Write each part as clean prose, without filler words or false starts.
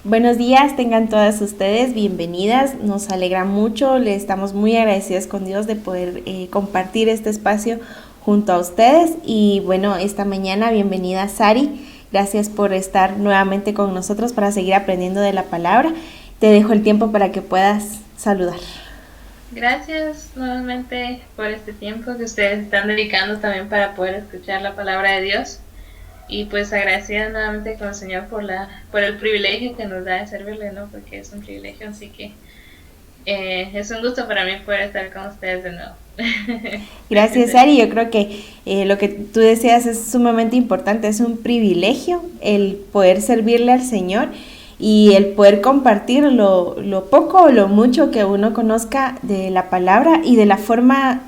Buenos días, tengan todas ustedes bienvenidas, nos alegra mucho, le estamos muy agradecidas con Dios de poder compartir este espacio junto a ustedes y bueno, esta mañana bienvenida Sari, gracias por estar nuevamente con nosotros para seguir aprendiendo de la palabra, te dejo el tiempo para que puedas saludar. Gracias nuevamente por este tiempo que ustedes están dedicando también para poder escuchar la palabra de Dios. Y pues agradecida nuevamente con el Señor por el privilegio que nos da de servirle, ¿no? Porque es un privilegio, así que es un gusto para mí poder estar con ustedes de nuevo. Gracias, Ari. Yo creo que lo que tú deseas es sumamente importante, es un privilegio el poder servirle al Señor y el poder compartir lo poco o lo mucho que uno conozca de la palabra y de la forma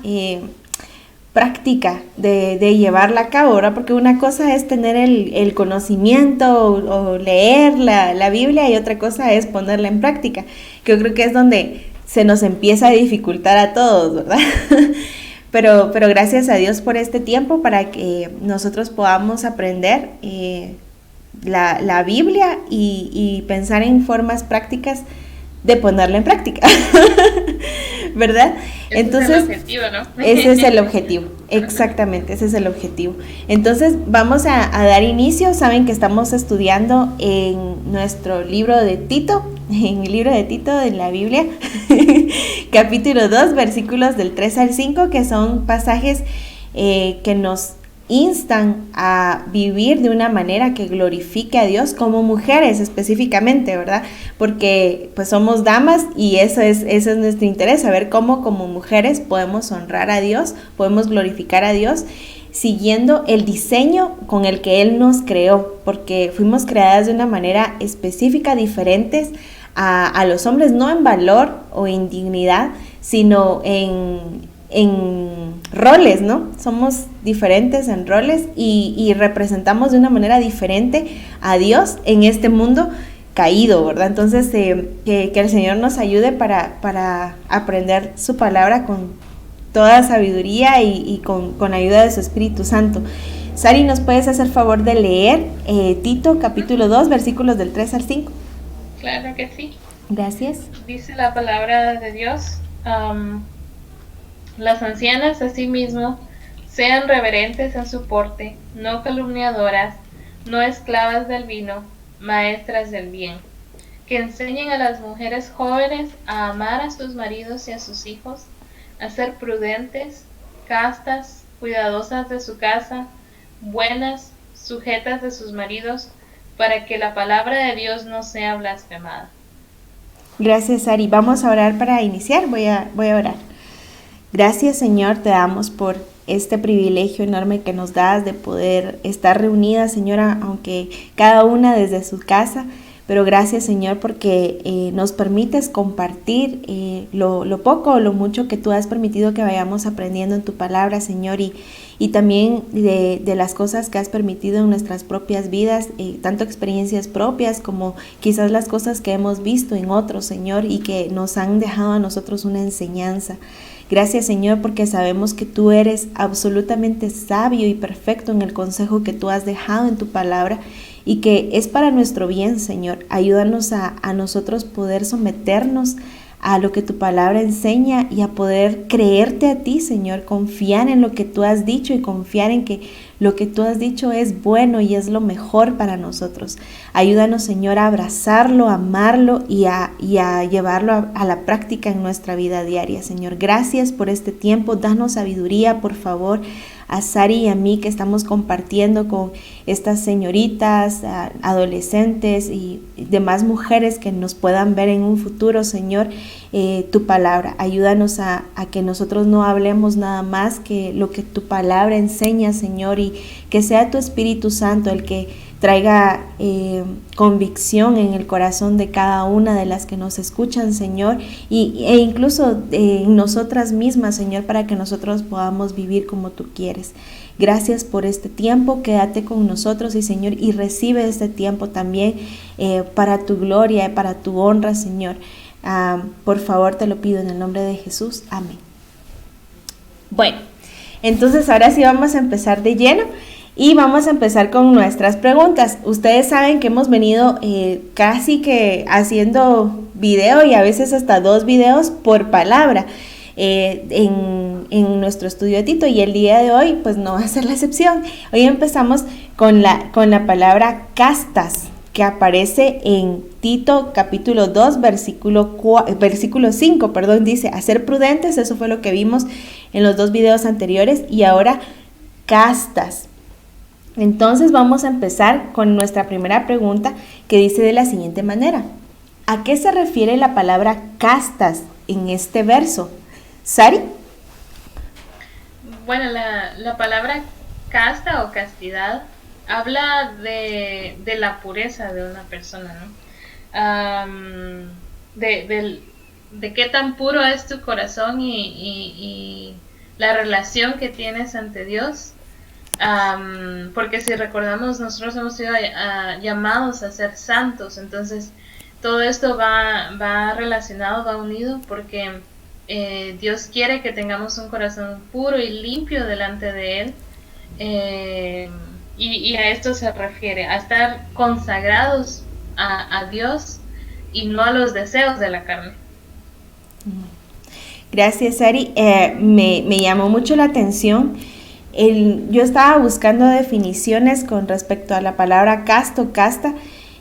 práctica de llevarla a cabo, ¿verdad? Porque una cosa es tener el conocimiento o leer la Biblia y otra cosa es ponerla en práctica, que yo creo que es donde se nos empieza a dificultar a todos, ¿verdad? Pero gracias a Dios por este tiempo para que nosotros podamos aprender la Biblia y pensar en formas prácticas de ponerla en práctica, ¿verdad? Entonces, ese es el objetivo, ¿no? Ese es el objetivo, exactamente, ese es el objetivo. Entonces, vamos a dar inicio. Saben que estamos estudiando en nuestro libro de Tito, en el libro de Tito de la Biblia, capítulo 2, versículos del 3 al 5, que son pasajes que nos instan a vivir de una manera que glorifique a Dios como mujeres específicamente, ¿verdad? Porque pues somos damas y ese es nuestro interés, saber cómo como mujeres podemos honrar a Dios, podemos glorificar a Dios siguiendo el diseño con el que Él nos creó, porque fuimos creadas de una manera específica, diferentes a los hombres, no en valor o en dignidad, sino en roles, ¿no? Somos diferentes en roles y representamos de una manera diferente a Dios en este mundo caído, ¿verdad? Entonces, que el Señor nos ayude para aprender su palabra con toda sabiduría y con ayuda de su Espíritu Santo. Sari, ¿nos puedes hacer favor de leer Tito capítulo 2, versículos del 3 al 5? Claro que sí. Gracias. Dice la palabra de Dios, las ancianas asimismo sean reverentes en su porte, no calumniadoras, no esclavas del vino, maestras del bien, que enseñen a las mujeres jóvenes a amar a sus maridos y a sus hijos, a ser prudentes, castas, cuidadosas de su casa, buenas, sujetas de sus maridos, para que la palabra de Dios no sea blasfemada. Gracias, Ari. Vamos a orar para iniciar. Voy a orar. Gracias, Señor, te damos por este privilegio enorme que nos das de poder estar reunidas, Señora, aunque cada una desde su casa, pero gracias, Señor, porque nos permites compartir lo poco o lo mucho que tú has permitido que vayamos aprendiendo en tu palabra, Señor, y también de las cosas que has permitido en nuestras propias vidas, tanto experiencias propias como quizás las cosas que hemos visto en otros, Señor, y que nos han dejado a nosotros una enseñanza. Gracias, Señor, porque sabemos que tú eres absolutamente sabio y perfecto en el consejo que tú has dejado en tu palabra y que es para nuestro bien, Señor. Ayúdanos a nosotros poder someternos a lo que tu palabra enseña y a poder creerte a ti, Señor, confiar en lo que tú has dicho y confiar en que lo que tú has dicho es bueno y es lo mejor para nosotros. Ayúdanos, Señor, a abrazarlo, a amarlo y a llevarlo a la práctica en nuestra vida diaria, Señor. Gracias por este tiempo. Danos sabiduría, por favor, a Sari y a mí que estamos compartiendo con estas señoritas, adolescentes y demás mujeres que nos puedan ver en un futuro, Señor, tu palabra. Ayúdanos a que nosotros no hablemos nada más que lo que tu palabra enseña, Señor, y que sea tu Espíritu Santo el que traiga convicción en el corazón de cada una de las que nos escuchan, Señor, e incluso en nosotras mismas, Señor, para que nosotros podamos vivir como tú quieres. Gracias por este tiempo, quédate con nosotros y Señor, y recibe este tiempo también para tu gloria y para tu honra, Señor. Por favor, te lo pido en el nombre de Jesús. Amén. Bueno, entonces ahora sí vamos a empezar de lleno. Y vamos a empezar con nuestras preguntas. Ustedes saben que hemos venido casi que haciendo video y a veces hasta 2 videos por palabra en nuestro estudio de Tito, y el día de hoy pues no va a ser la excepción. Hoy empezamos con la palabra castas, que aparece en Tito capítulo 2 versículo 5, dice, a ser prudentes. Eso fue lo que vimos en los 2 videos anteriores, y ahora castas. Entonces vamos a empezar con nuestra primera pregunta, que dice de la siguiente manera: ¿a qué se refiere la palabra castas en este verso? ¿Sari? Bueno, la palabra casta o castidad habla de la pureza de una persona, ¿no? De qué tan puro es tu corazón y la relación que tienes ante Dios. Porque si recordamos, nosotros hemos sido llamados a ser santos, entonces todo esto va relacionado, va unido, porque Dios quiere que tengamos un corazón puro y limpio delante de Él, y a esto se refiere, a estar consagrados a Dios y no a los deseos de la carne. Gracias, Sari. Me llamó mucho la atención. Yo estaba buscando definiciones con respecto a la palabra casto, casta,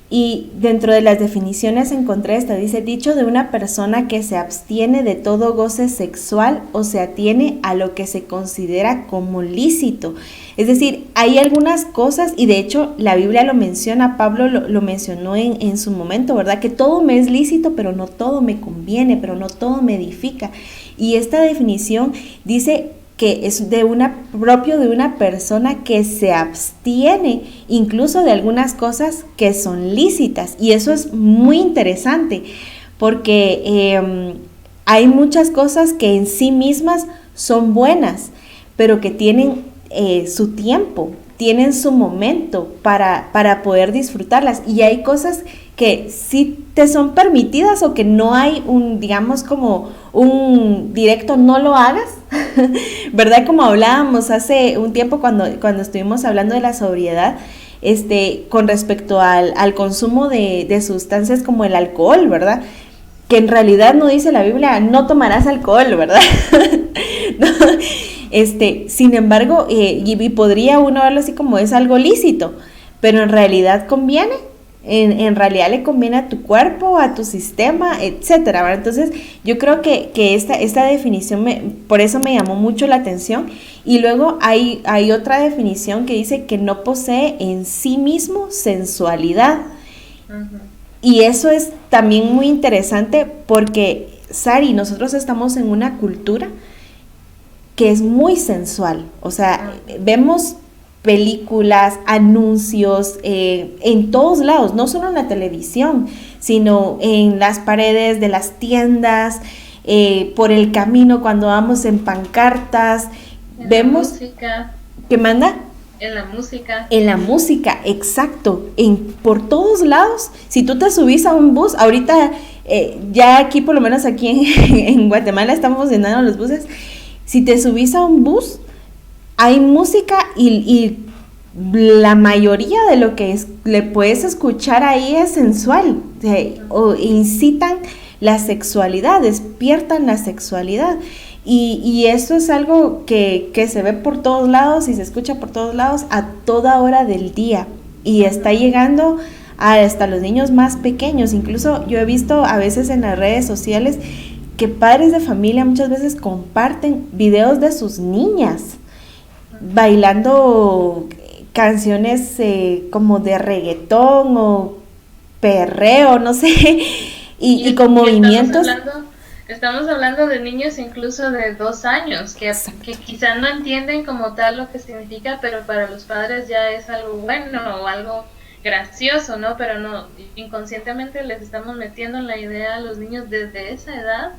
y dentro de las definiciones encontré esta. Dice: dicho de una persona que se abstiene de todo goce sexual o se atiene a lo que se considera como lícito. Es decir, hay algunas cosas, y de hecho la Biblia lo menciona, Pablo lo mencionó en su momento, ¿verdad? Que todo me es lícito, pero no todo me conviene, pero no todo me edifica. Y esta definición dice que es propio de una persona que se abstiene incluso de algunas cosas que son lícitas. Y eso es muy interesante, porque hay muchas cosas que en sí mismas son buenas, pero que tienen su tiempo, tienen su momento para poder disfrutarlas. Y hay cosas que sí te son permitidas, o que no hay digamos como un directo no lo hagas, ¿verdad? Como hablábamos hace un tiempo cuando estuvimos hablando de la sobriedad, con respecto al consumo de sustancias como el alcohol, ¿verdad? Que en realidad no dice la Biblia, no tomarás alcohol, ¿verdad? ¿No? Sin embargo, y podría uno verlo así como es algo lícito, pero en realidad conviene. En realidad le conviene a tu cuerpo, a tu sistema, etcétera, ¿verdad? Entonces yo creo que esta definición por eso me llamó mucho la atención. Y luego hay otra definición que dice que no posee en sí mismo sensualidad. Uh-huh. Y eso es también muy interesante, porque, Sari, nosotros estamos en una cultura que es muy sensual. O sea, vemos películas, anuncios, en todos lados, no solo en la televisión, sino en las paredes de las tiendas, por el camino cuando vamos en pancartas, vemos... Música. ¿Qué manda? En la música. En la música, exacto, por todos lados. Si tú te subís a un bus, ahorita ya aquí, por lo menos aquí en Guatemala, estamos llenando los buses. Si te subís a un bus, hay música, y la mayoría de lo que le puedes escuchar ahí es sensual, o incitan la sexualidad, despiertan la sexualidad, y eso es algo que se ve por todos lados y se escucha por todos lados a toda hora del día, y está llegando hasta los niños más pequeños. Incluso yo he visto a veces en las redes sociales que padres de familia muchas veces comparten videos de sus niñas bailando canciones como de reggaetón o perreo, no sé, y con movimientos. Estamos hablando de niños incluso de 2 años, que quizás no entienden como tal lo que significa, pero para los padres ya es algo bueno o algo gracioso, ¿no? Pero no, inconscientemente les estamos metiendo en la idea a los niños desde esa edad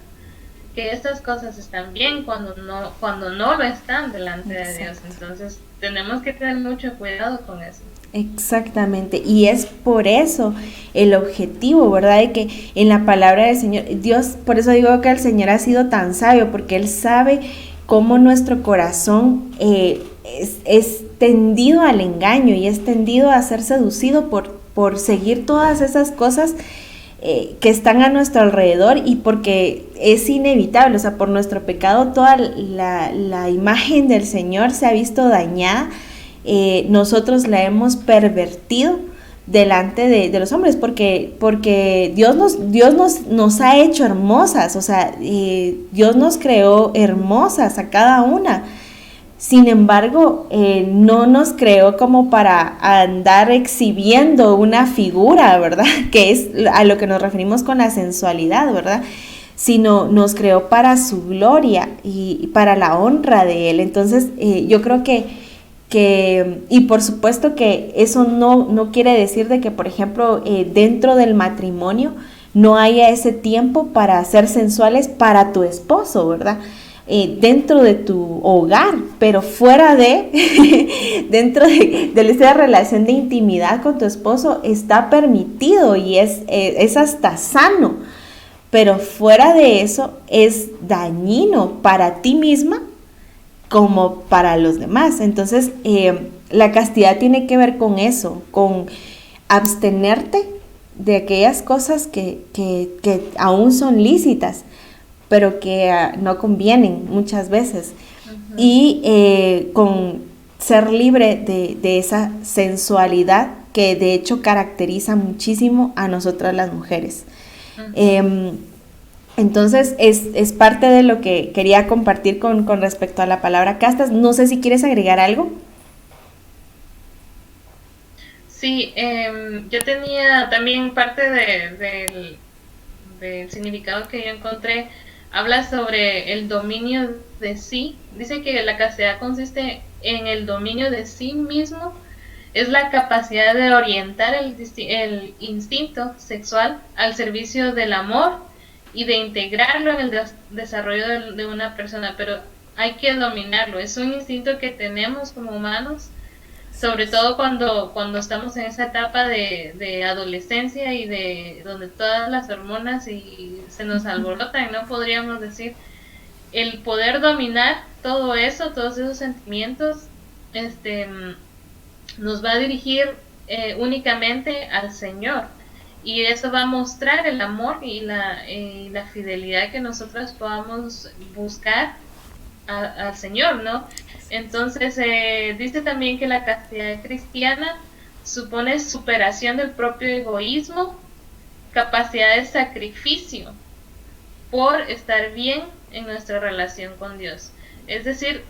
que estas cosas están bien cuando no lo están delante de Dios. Entonces tenemos que tener mucho cuidado con eso. Exactamente, y es por eso el objetivo, ¿verdad? De que en la palabra del Señor, Dios, por eso digo que el Señor ha sido tan sabio, porque Él sabe cómo nuestro corazón tendido al engaño y es tendido a ser seducido por seguir todas esas cosas que están a nuestro alrededor, y porque es inevitable, o sea, por nuestro pecado toda la imagen del Señor se ha visto dañada. Nosotros la hemos pervertido delante de los hombres, porque Dios nos ha hecho hermosas, o sea, Dios nos creó hermosas a cada una. Sin embargo, no nos creó como para andar exhibiendo una figura, ¿verdad? Que es a lo que nos referimos con la sensualidad, ¿verdad? Sino nos creó para su gloria y para la honra de Él. Entonces, yo creo que y por supuesto que eso no quiere decir de que, por ejemplo, dentro del matrimonio no haya ese tiempo para ser sensuales para tu esposo, ¿verdad? Dentro de tu hogar, pero fuera dentro de esa relación de intimidad con tu esposo está permitido y es hasta sano, pero fuera de eso es dañino para ti misma como para los demás. Entonces, la castidad tiene que ver con eso, con abstenerte de aquellas cosas que aún son lícitas, pero que no convienen muchas veces. Uh-huh. Y con ser libre de esa sensualidad que de hecho caracteriza muchísimo a nosotras las mujeres. Uh-huh. Entonces es parte de lo que quería compartir con respecto a la palabra castas. No sé si quieres agregar algo. Sí, yo tenía también parte del significado que yo encontré. Habla sobre el dominio de sí. Dice que la castidad consiste en el dominio de sí mismo. Es la capacidad de orientar el instinto sexual al servicio del amor y de integrarlo en el desarrollo de una persona. Pero hay que dominarlo. Es un instinto que tenemos como humanos, sobre todo cuando estamos en esa etapa de adolescencia y de donde todas las hormonas se nos alborotan, ¿no? Podríamos decir, el poder dominar todo eso, todos esos sentimientos, nos va a dirigir únicamente al Señor, y eso va a mostrar el amor y la fidelidad que nosotros podamos buscar al Señor, ¿no? Entonces, dice también que la castidad cristiana supone superación del propio egoísmo, capacidad de sacrificio por estar bien en nuestra relación con Dios. Es decir,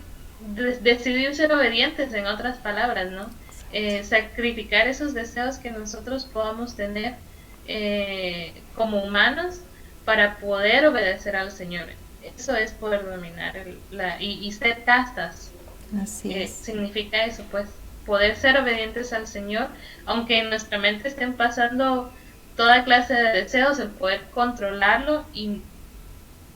decidir ser obedientes, en otras palabras, ¿no? Sacrificar esos deseos que nosotros podamos tener como humanos para poder obedecer al Señor. Eso es poder dominar y ser castas. Así es. Significa eso, pues, poder ser obedientes al Señor, aunque en nuestra mente estén pasando toda clase de deseos, el poder controlarlo, y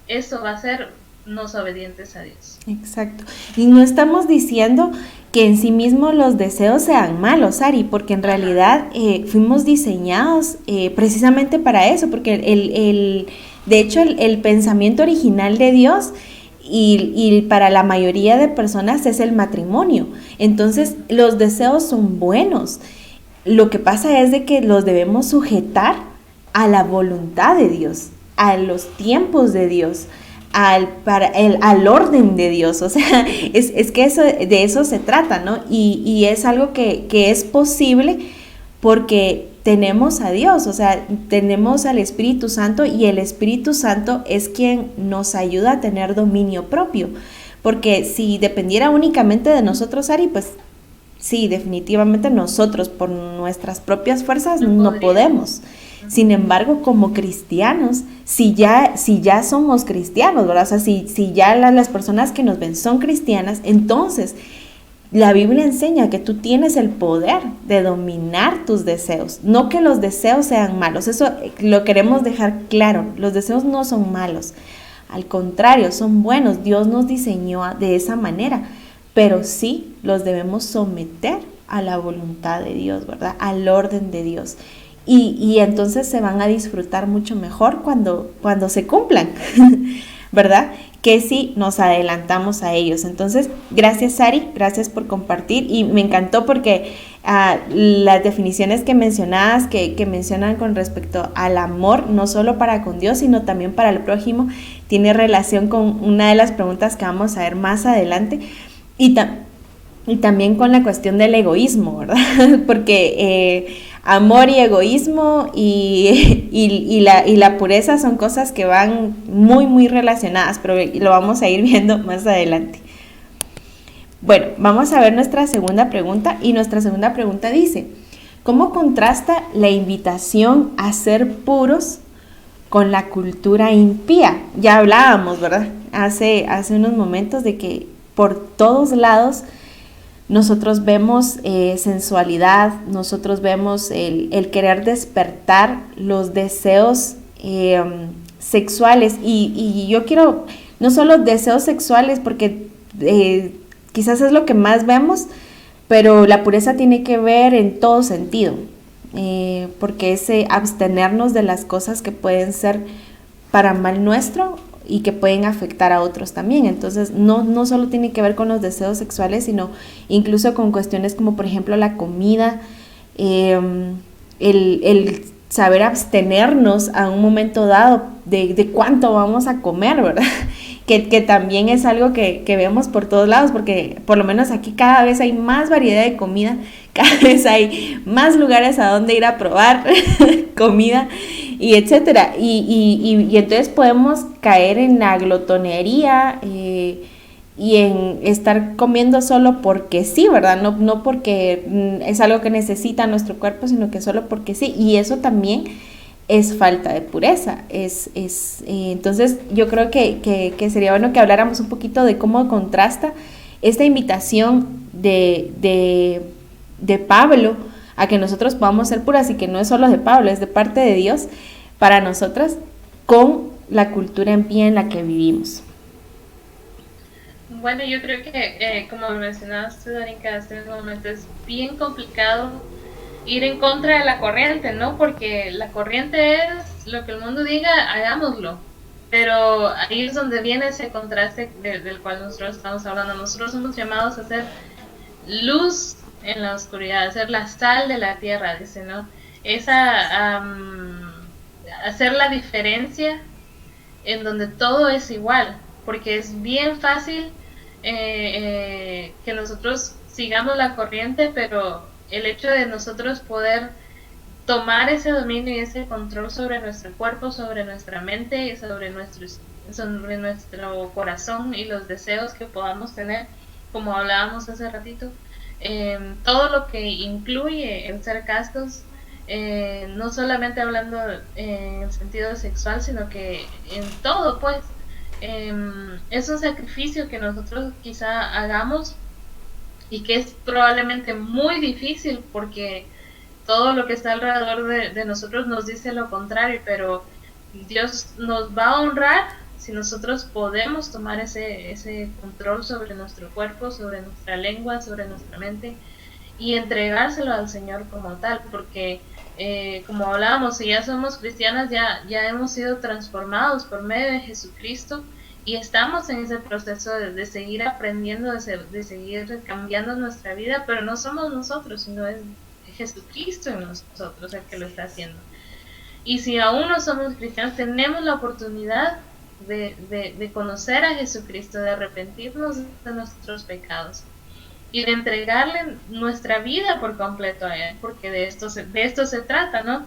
eso va a hacernos obedientes a Dios. Exacto. Y no estamos diciendo que en sí mismos los deseos sean malos, Ari, porque en realidad fuimos diseñados precisamente para eso, porque de hecho el pensamiento original de Dios y para la mayoría de personas es el matrimonio. Entonces los deseos son buenos. Lo que pasa es de que los debemos sujetar a la voluntad de Dios, a los tiempos de Dios, al orden de Dios. O sea, es que de eso se trata, ¿no? Y es algo que es posible porque tenemos a Dios, o sea, tenemos al Espíritu Santo, y el Espíritu Santo es quien nos ayuda a tener dominio propio. Porque si dependiera únicamente de nosotros, Ari, pues sí, definitivamente nosotros por nuestras propias fuerzas no podemos. Sin embargo, como cristianos, si ya somos cristianos, ¿verdad? O sea, si ya las personas que nos ven son cristianas, entonces la Biblia enseña que tú tienes el poder de dominar tus deseos. No que los deseos sean malos, eso lo queremos dejar claro. Los deseos no son malos, al contrario, son buenos. Dios nos diseñó de esa manera, pero sí los debemos someter a la voluntad de Dios, ¿verdad? Al orden de Dios. Y entonces se van a disfrutar mucho mejor cuando se cumplan, ¿verdad? ¿qué si nos adelantamos a ellos? Entonces, gracias Sari, gracias por compartir y me encantó porque las definiciones que mencionabas, que mencionan con respecto al amor, no solo para con Dios, sino también para el prójimo, tiene relación con una de las preguntas que vamos a ver más adelante y también con la cuestión del egoísmo, ¿verdad? Porque amor y egoísmo y la pureza son cosas que van muy, muy relacionadas, pero lo vamos a ir viendo más adelante. Bueno, vamos a ver nuestra segunda pregunta y nuestra segunda pregunta dice, ¿cómo contrasta la invitación a ser puros con la cultura impía? Ya hablábamos, ¿verdad? Hace unos momentos de que por todos lados nosotros vemos sensualidad, nosotros vemos el querer despertar los deseos sexuales y yo quiero, no solo deseos sexuales porque quizás es lo que más vemos, pero la pureza tiene que ver en todo sentido, porque es abstenernos de las cosas que pueden ser para mal nuestro y que pueden afectar a otros también. Entonces no solo tiene que ver con los deseos sexuales, sino incluso con cuestiones como por ejemplo la comida, el saber abstenernos a un momento dado de cuánto vamos a comer, ¿verdad? Que también es algo que vemos por todos lados, porque por lo menos aquí cada vez hay más variedad de comida, cada vez hay más lugares a donde ir a probar comida y etcétera. Y entonces podemos caer en la glotonería y en estar comiendo solo porque sí, ¿verdad? No porque es algo que necesita nuestro cuerpo, sino que solo porque sí. Y eso también es falta de pureza. Entonces yo creo que sería bueno que habláramos un poquito de cómo contrasta esta invitación de Pablo a que nosotros podamos ser puras y que no es solo de Pablo, es de parte de Dios para nosotras con la cultura impía en la que vivimos. Bueno, yo creo que como mencionaste, Darinka, hace un momento es bien complicado ir en contra de la corriente, ¿no? Porque la corriente es lo que el mundo diga, hagámoslo. Pero ahí es donde viene ese contraste del cual nosotros estamos hablando. Nosotros somos llamados a ser luz en la oscuridad, a ser la sal de la tierra, dice, ¿no? Hacer la diferencia en donde todo es igual, porque es bien fácil que nosotros sigamos la corriente, pero el hecho de nosotros poder tomar ese dominio y ese control sobre nuestro cuerpo, sobre nuestra mente y sobre nuestro corazón y los deseos que podamos tener, como hablábamos hace ratito, todo lo que incluye el ser castos, no solamente hablando en el sentido sexual, sino que en todo, pues, es un sacrificio que nosotros quizá hagamos y que es probablemente muy difícil porque todo lo que está alrededor de nosotros nos dice lo contrario, pero Dios nos va a honrar si nosotros podemos tomar ese control sobre nuestro cuerpo, sobre nuestra lengua, sobre nuestra mente y entregárselo al Señor como tal, porque como hablábamos, si ya somos cristianas, ya hemos sido transformados por medio de Jesucristo y estamos en ese proceso de seguir aprendiendo, de seguir cambiando nuestra vida, pero no somos nosotros, sino es Jesucristo en nosotros el que lo está haciendo. Y si aún no somos cristianos, tenemos la oportunidad de conocer a Jesucristo, de arrepentirnos de nuestros pecados y de entregarle nuestra vida por completo a Él, porque de esto se trata, ¿no?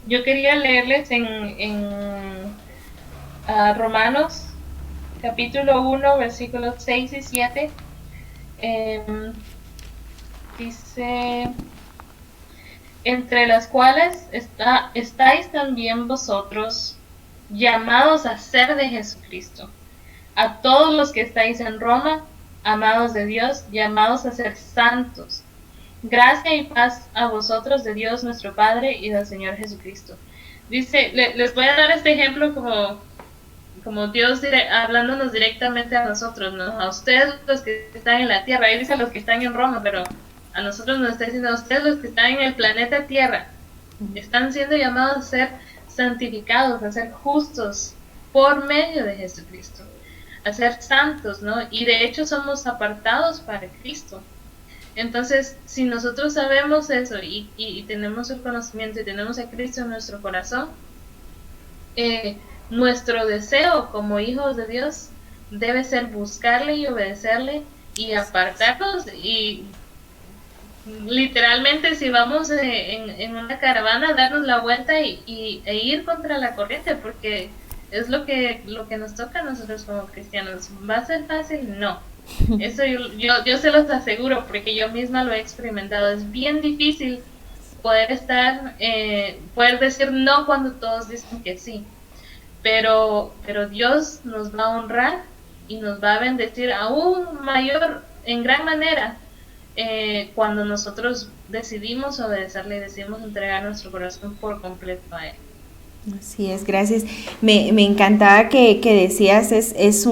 Yo quería leerles en Romanos capítulo 1, versículos 6 y 7. Dice: entre las cuales estáis también vosotros, llamados a ser de Jesucristo, a todos los que estáis en Roma, amados de Dios, llamados a ser santos. Gracia y paz a vosotros de Dios nuestro Padre y del Señor Jesucristo. Dice, les voy a dar este ejemplo como Dios hablándonos directamente a nosotros, ¿no? A ustedes los que están en la tierra. Ahí dice a los que están en Roma, pero a nosotros nos está diciendo a ustedes los que están en el planeta Tierra. Están siendo llamados a ser santificados, a ser justos por medio de Jesucristo. a ser santos, ¿no? Y de hecho somos apartados para Cristo. Entonces, si nosotros sabemos eso y tenemos el conocimiento y tenemos a Cristo en nuestro corazón, nuestro deseo como hijos de Dios debe ser buscarle y obedecerle y apartarnos, y literalmente si vamos en una caravana, darnos la vuelta e ir contra la corriente, porque es lo que nos toca a nosotros como cristianos. ¿Va a ser fácil? No. Eso yo se los aseguro, porque yo misma lo he experimentado. Es bien difícil poder poder decir no cuando todos dicen que sí. Pero Dios nos va a honrar y nos va a bendecir aún mayor, en gran manera, cuando nosotros decidimos obedecerle y decidimos entregar nuestro corazón por completo a Él. Así es, gracias. Me encantaba que decías, es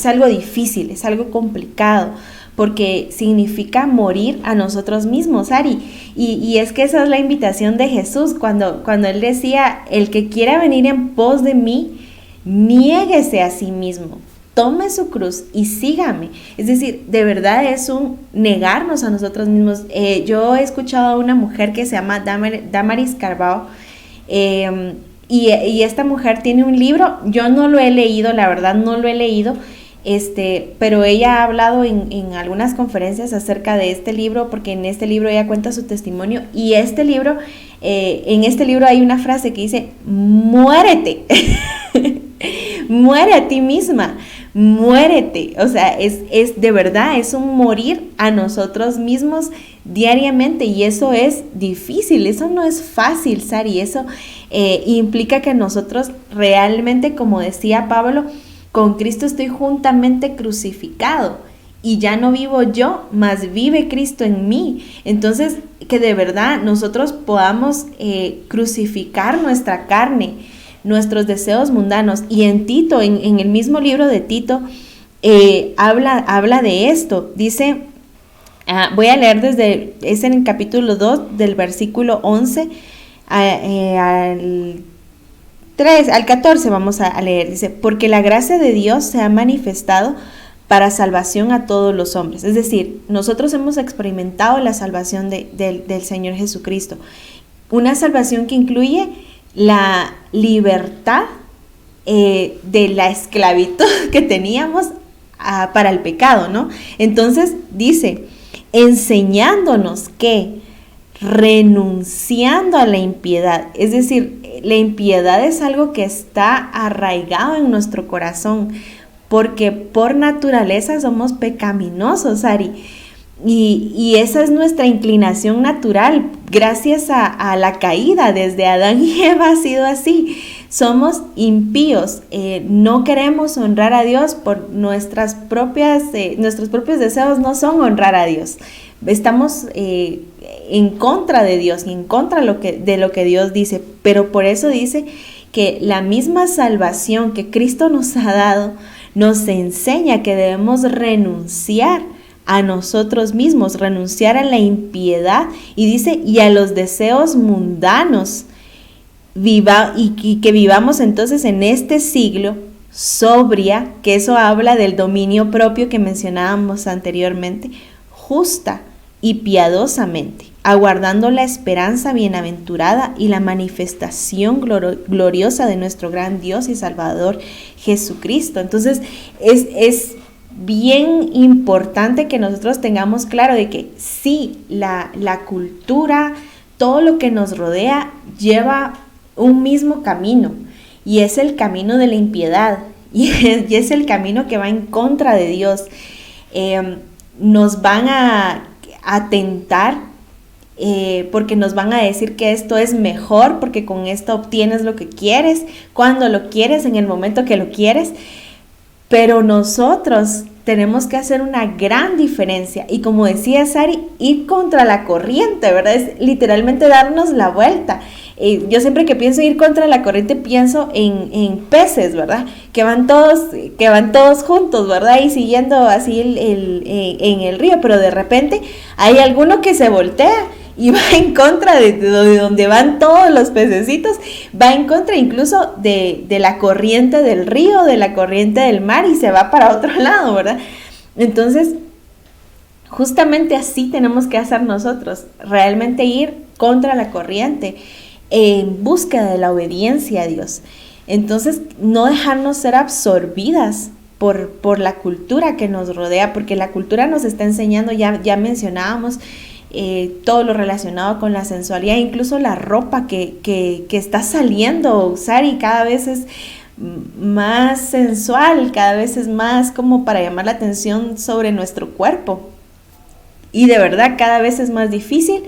algo difícil, es algo complicado, porque significa morir a nosotros mismos, Ari. Y es que esa es la invitación de Jesús, cuando Él decía, el que quiera venir en pos de mí, niéguese a sí mismo, tome su cruz y sígame. Es decir, de verdad es un negarnos a nosotros mismos. Yo he escuchado a una mujer que se llama Damaris Carbao, y esta mujer tiene un libro. Yo no lo he leído, la verdad no lo he leído, pero ella ha hablado en algunas conferencias acerca de este libro, porque en este libro ella cuenta su testimonio, y en este libro hay una frase que dice: muérete, muere a ti misma, muérete. O sea, es de verdad, es un morir a nosotros mismos diariamente, y eso es difícil, eso no es fácil, Sari. Eso implica que nosotros realmente, como decía Pablo, con Cristo estoy juntamente crucificado, y ya no vivo yo, mas vive Cristo en mí. Entonces, que de verdad nosotros podamos crucificar nuestra carne, nuestros deseos mundanos. Y en Tito, en el mismo libro de Tito, habla de esto. Dice, voy a leer es en el capítulo 2, del versículo 11 al 14 vamos a leer. Dice: porque la gracia de Dios se ha manifestado para salvación a todos los hombres. Es decir, nosotros hemos experimentado la salvación del Señor Jesucristo. Una salvación que incluye la libertad de la esclavitud que teníamos para el pecado, ¿no? Entonces dice, enseñándonos que renunciando a la impiedad, es decir, la impiedad es algo que está arraigado en nuestro corazón, porque por naturaleza somos pecaminosos, Ari, y esa es nuestra inclinación natural. Gracias a la caída, desde Adán y Eva ha sido así. Somos impíos, no queremos honrar a Dios por nuestros propios deseos no son honrar a Dios. Estamos en contra de Dios y en contra de lo que Dios dice, pero por eso dice que la misma salvación que Cristo nos ha dado nos enseña que debemos renunciar a nosotros mismos, renunciar a la impiedad, y dice, y a los deseos mundanos, y que vivamos entonces en este siglo sobria, que eso habla del dominio propio que mencionábamos anteriormente, justa y piadosamente, aguardando la esperanza bienaventurada y la manifestación gloriosa de nuestro gran Dios y Salvador Jesucristo. Entonces es bien importante que nosotros tengamos claro de que sí, la cultura, todo lo que nos rodea lleva un mismo camino, y es el camino de la impiedad, y es el camino que va en contra de Dios. Nos van a tentar, porque nos van a decir que esto es mejor, porque con esto obtienes lo que quieres, cuando lo quieres, en el momento que lo quieres. Pero nosotros tenemos que hacer una gran diferencia, y como decía Sari, ir contra la corriente, ¿verdad? Es literalmente darnos la vuelta. Yo siempre que pienso ir contra la corriente pienso en peces, ¿verdad? Que van todos juntos, ¿verdad? Y siguiendo así en el río, pero de repente hay alguno que se voltea y va en contra de donde van todos los pececitos, va en contra incluso de la corriente del río, de la corriente del mar, y se va para otro lado, ¿verdad? Entonces, justamente así tenemos que hacer nosotros, realmente ir contra la corriente, en búsqueda de la obediencia a Dios. Entonces, no dejarnos ser absorbidas por la cultura que nos rodea, porque la cultura nos está enseñando, ya mencionábamos, todo lo relacionado con la sensualidad, incluso la ropa que está saliendo a usar, y cada vez es más sensual, cada vez es más como para llamar la atención sobre nuestro cuerpo. Y de verdad cada vez es más difícil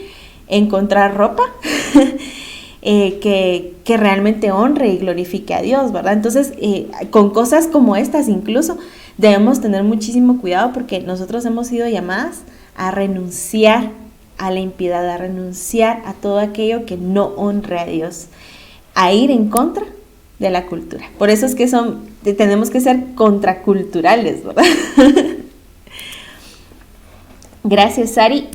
encontrar ropa que realmente honre y glorifique a Dios, ¿verdad? Entonces, con cosas como estas incluso debemos tener muchísimo cuidado, porque nosotros hemos sido llamadas a renunciar a la impiedad, a renunciar a todo aquello que no honre a Dios, a ir en contra de la cultura. Por eso es que tenemos que ser contraculturales, ¿verdad? Gracias, Sari.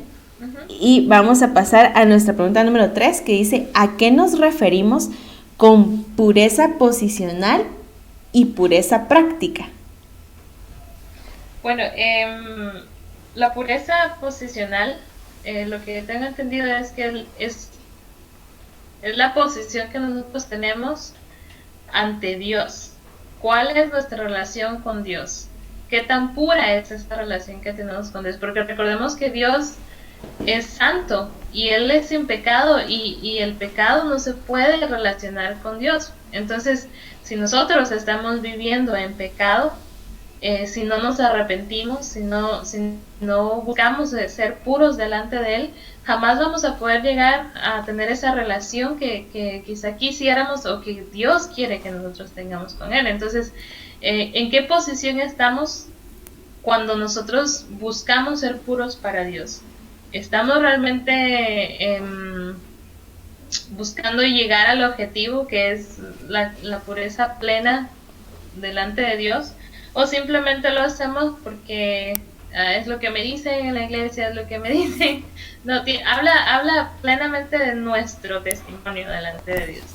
Y vamos a pasar a nuestra pregunta número 3, que dice: ¿a qué nos referimos con pureza posicional y pureza práctica? Bueno, la pureza posicional, lo que tengo entendido es que es la posición que nosotros tenemos ante Dios. ¿Cuál es nuestra relación con Dios? ¿Qué tan pura es esta relación que tenemos con Dios? Porque recordemos que Dios es santo y Él es sin pecado, y el pecado no se puede relacionar con Dios. Entonces, si nosotros estamos viviendo en pecado, si no nos arrepentimos, si no buscamos ser puros delante de Él, jamás vamos a poder llegar a tener esa relación que quizá quisiéramos, o que Dios quiere que nosotros tengamos con Él. Entonces, ¿en qué posición estamos cuando nosotros buscamos ser puros para Dios? ¿Estamos realmente buscando llegar al objetivo, que es la pureza plena delante de Dios? ¿O simplemente lo hacemos porque es lo que me dicen en la iglesia, es lo que me dicen? No, habla plenamente de nuestro testimonio delante de Dios.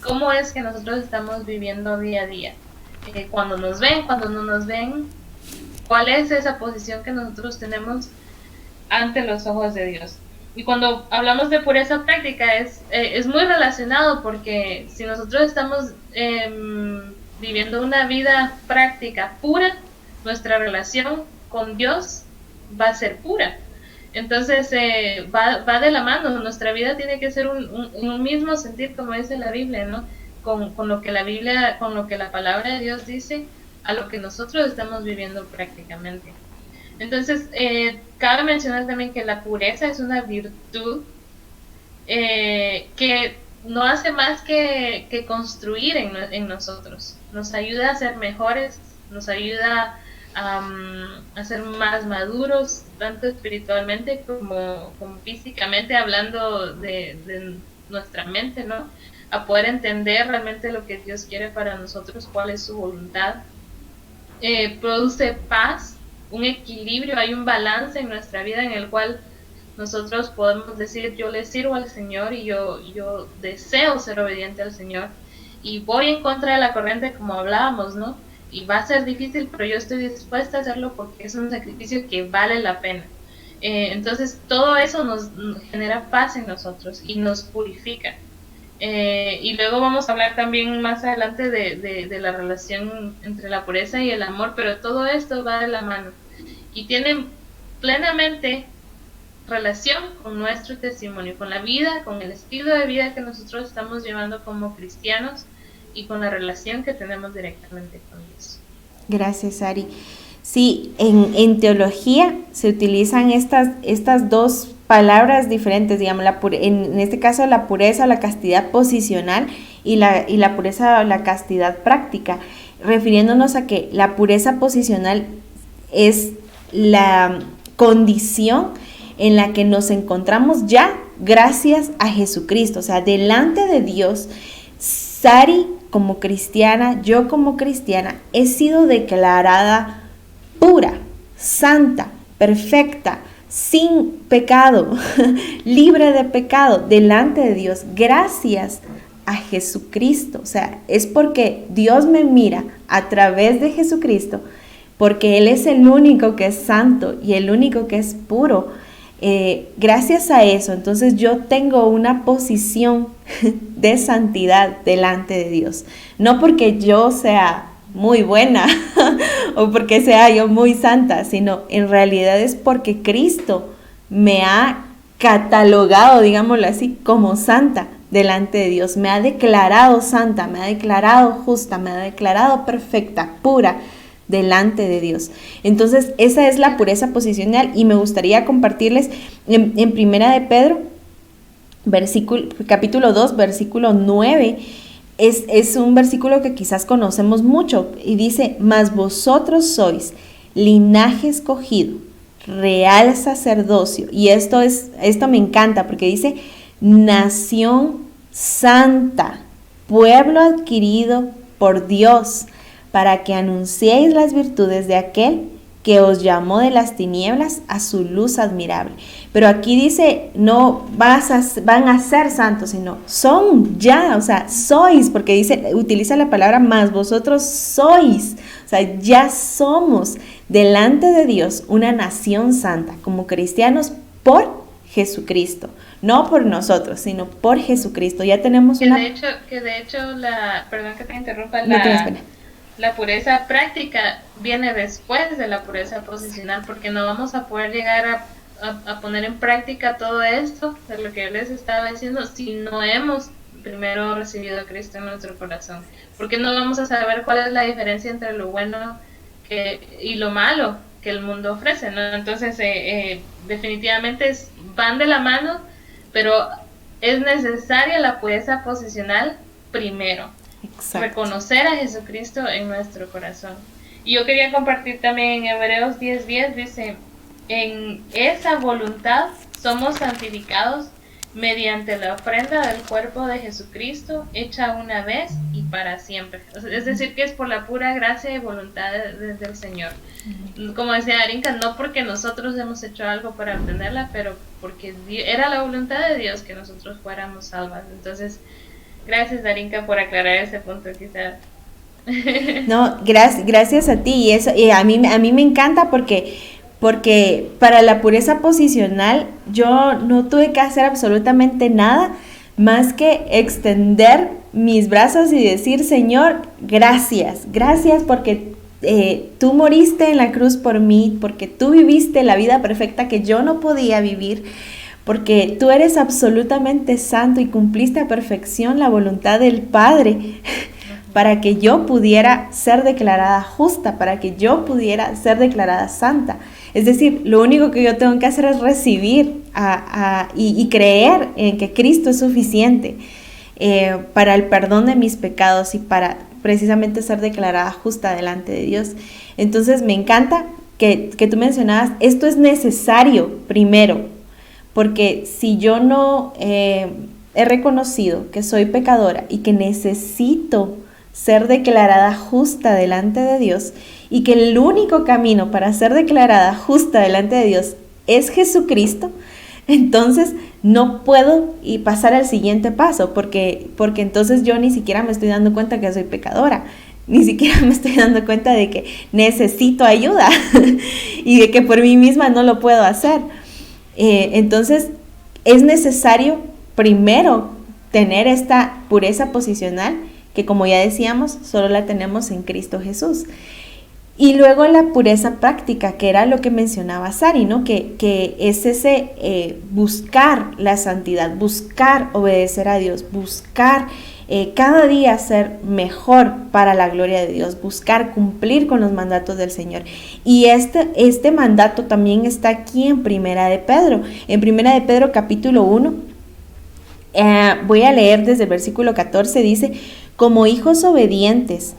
¿Cómo es que nosotros estamos viviendo día a día? Cuando nos ven, cuando no nos ven, ¿cuál es esa posición que nosotros tenemos ante los ojos de Dios? Y cuando hablamos de pureza práctica es muy relacionado, porque si nosotros estamos viviendo una vida práctica pura, nuestra relación con Dios va a ser pura. Entonces va de la mano. Nuestra vida tiene que ser un mismo sentir, como dice la Biblia, ¿no? Con lo que la palabra de Dios dice, a lo que nosotros estamos viviendo prácticamente. Entonces, cabe mencionar también que la pureza es una virtud que no hace más que construir en nosotros. Nos ayuda a ser mejores, nos ayuda a ser más maduros, tanto espiritualmente como físicamente, hablando de nuestra mente, ¿no? A poder entender realmente lo que Dios quiere para nosotros, cuál es su voluntad. Produce paz, un equilibrio, hay un balance en nuestra vida en el cual nosotros podemos decir: yo le sirvo al Señor y yo deseo ser obediente al Señor, y voy en contra de la corriente, como hablábamos, ¿no? Y va a ser difícil, pero yo estoy dispuesta a hacerlo porque es un sacrificio que vale la pena. Entonces todo eso nos genera paz en nosotros y nos purifica. Y luego vamos a hablar también más adelante de la relación entre la pureza y el amor, pero todo esto va de la mano y tiene plenamente relación con nuestro testimonio, con la vida, con el estilo de vida que nosotros estamos llevando como cristianos, y con la relación que tenemos directamente con Dios. Gracias, Ari. Sí, en teología se utilizan estas dos palabras diferentes, digamos, en este caso la pureza o la castidad posicional, y la pureza o la castidad práctica, refiriéndonos a que la pureza posicional es la condición en la que nos encontramos ya gracias a Jesucristo. O sea, delante de Dios, Sari como cristiana, yo como cristiana, he sido declarada pura, santa, perfecta, sin pecado, libre de pecado delante de Dios, gracias a Jesucristo. O sea, es porque Dios me mira a través de Jesucristo, porque Él es el único que es santo y el único que es puro. Gracias a eso, entonces yo tengo una posición de santidad delante de Dios. No porque yo sea muy buena o porque sea yo muy santa, sino en realidad es porque Cristo me ha catalogado, digámoslo así, como santa delante de Dios. Me ha declarado santa, me ha declarado justa, me ha declarado perfecta, pura delante de Dios. Entonces esa es la pureza posicional, y me gustaría compartirles en Primera de Pedro, capítulo 2, versículo 9. Es un versículo que quizás conocemos mucho, y dice: mas vosotros sois linaje escogido, real sacerdocio. Y esto me encanta porque dice: nación santa, pueblo adquirido por Dios, para que anunciéis las virtudes de aquel que os llamó de las tinieblas a su luz admirable. Pero aquí dice, no van a ser santos, sino son ya, o sea, sois, porque utiliza la palabra más, vosotros sois, o sea, ya somos delante de Dios una nación santa, como cristianos por Jesucristo, no por nosotros, sino por Jesucristo. Ya tenemos que de hecho, perdón que te interrumpa, la pureza práctica viene después de la pureza posicional, porque no vamos a poder llegar a poner en práctica todo esto de lo que yo les estaba diciendo si no hemos primero recibido a Cristo en nuestro corazón, porque no vamos a saber cuál es la diferencia entre lo bueno y lo malo que el mundo ofrece, ¿no? Entonces definitivamente van de la mano, pero es necesaria la pureza posicional primero. Exacto. Reconocer a Jesucristo en nuestro corazón. Y yo quería compartir también en Hebreos 10:10, dice: en esa voluntad somos santificados mediante la ofrenda del cuerpo de Jesucristo, hecha una vez y para siempre. Es decir, que es por la pura gracia y voluntad del Señor. Como decía Darinka, no porque nosotros hemos hecho algo para obtenerla, pero porque era la voluntad de Dios que nosotros fuéramos salvas. Entonces, gracias, Darinka, por aclarar ese punto, quizás. No, gracias a ti. Y eso, a mí me encanta porque para la pureza posicional yo no tuve que hacer absolutamente nada más que extender mis brazos y decir: Señor, gracias porque tú moriste en la cruz por mí, porque tú viviste la vida perfecta que yo no podía vivir, porque tú eres absolutamente santo y cumpliste a perfección la voluntad del Padre para que yo pudiera ser declarada justa, para que yo pudiera ser declarada santa. Es decir, lo único que yo tengo que hacer es recibir y creer en que Cristo es suficiente para el perdón de mis pecados y para precisamente ser declarada justa delante de Dios. Entonces me encanta que tú mencionabas, esto es necesario primero, porque si yo no he reconocido que soy pecadora y que necesito ser declarada justa delante de Dios, y que el único camino para ser declarada justa delante de Dios es Jesucristo, entonces no puedo pasar al siguiente paso, porque entonces yo ni siquiera me estoy dando cuenta que soy pecadora, ni siquiera me estoy dando cuenta de que necesito ayuda y de que por mí misma no lo puedo hacer. Entonces es necesario primero tener esta pureza posicional, que como ya decíamos, solo la tenemos en Cristo Jesús. Y luego la pureza práctica, que era lo que mencionaba Sari, ¿no? Que es ese buscar la santidad, buscar obedecer a Dios, buscar cada día ser mejor para la gloria de Dios, buscar cumplir con los mandatos del Señor. Y este mandato también está aquí en Primera de Pedro. En Primera de Pedro capítulo 1, voy a leer desde el versículo 14, dice: como hijos obedientes,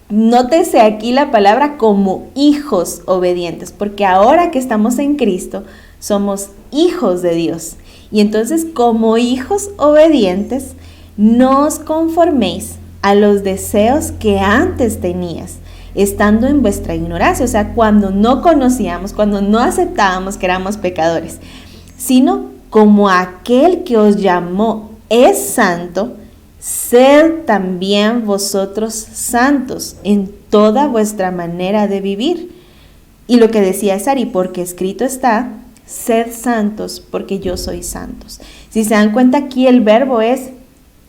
nótese aquí la palabra como hijos obedientes, porque ahora que estamos en Cristo, somos hijos de Dios. Y entonces, como hijos obedientes, no os conforméis a los deseos que antes tenías. estando en vuestra ignorancia, o sea, cuando no conocíamos, cuando no aceptábamos que éramos pecadores, sino como aquel que os llamó es santo, sed también vosotros santos en toda vuestra manera de vivir. Y lo que decía Sari, porque escrito está, sed santos porque yo soy santos. Si se dan cuenta, aquí el verbo es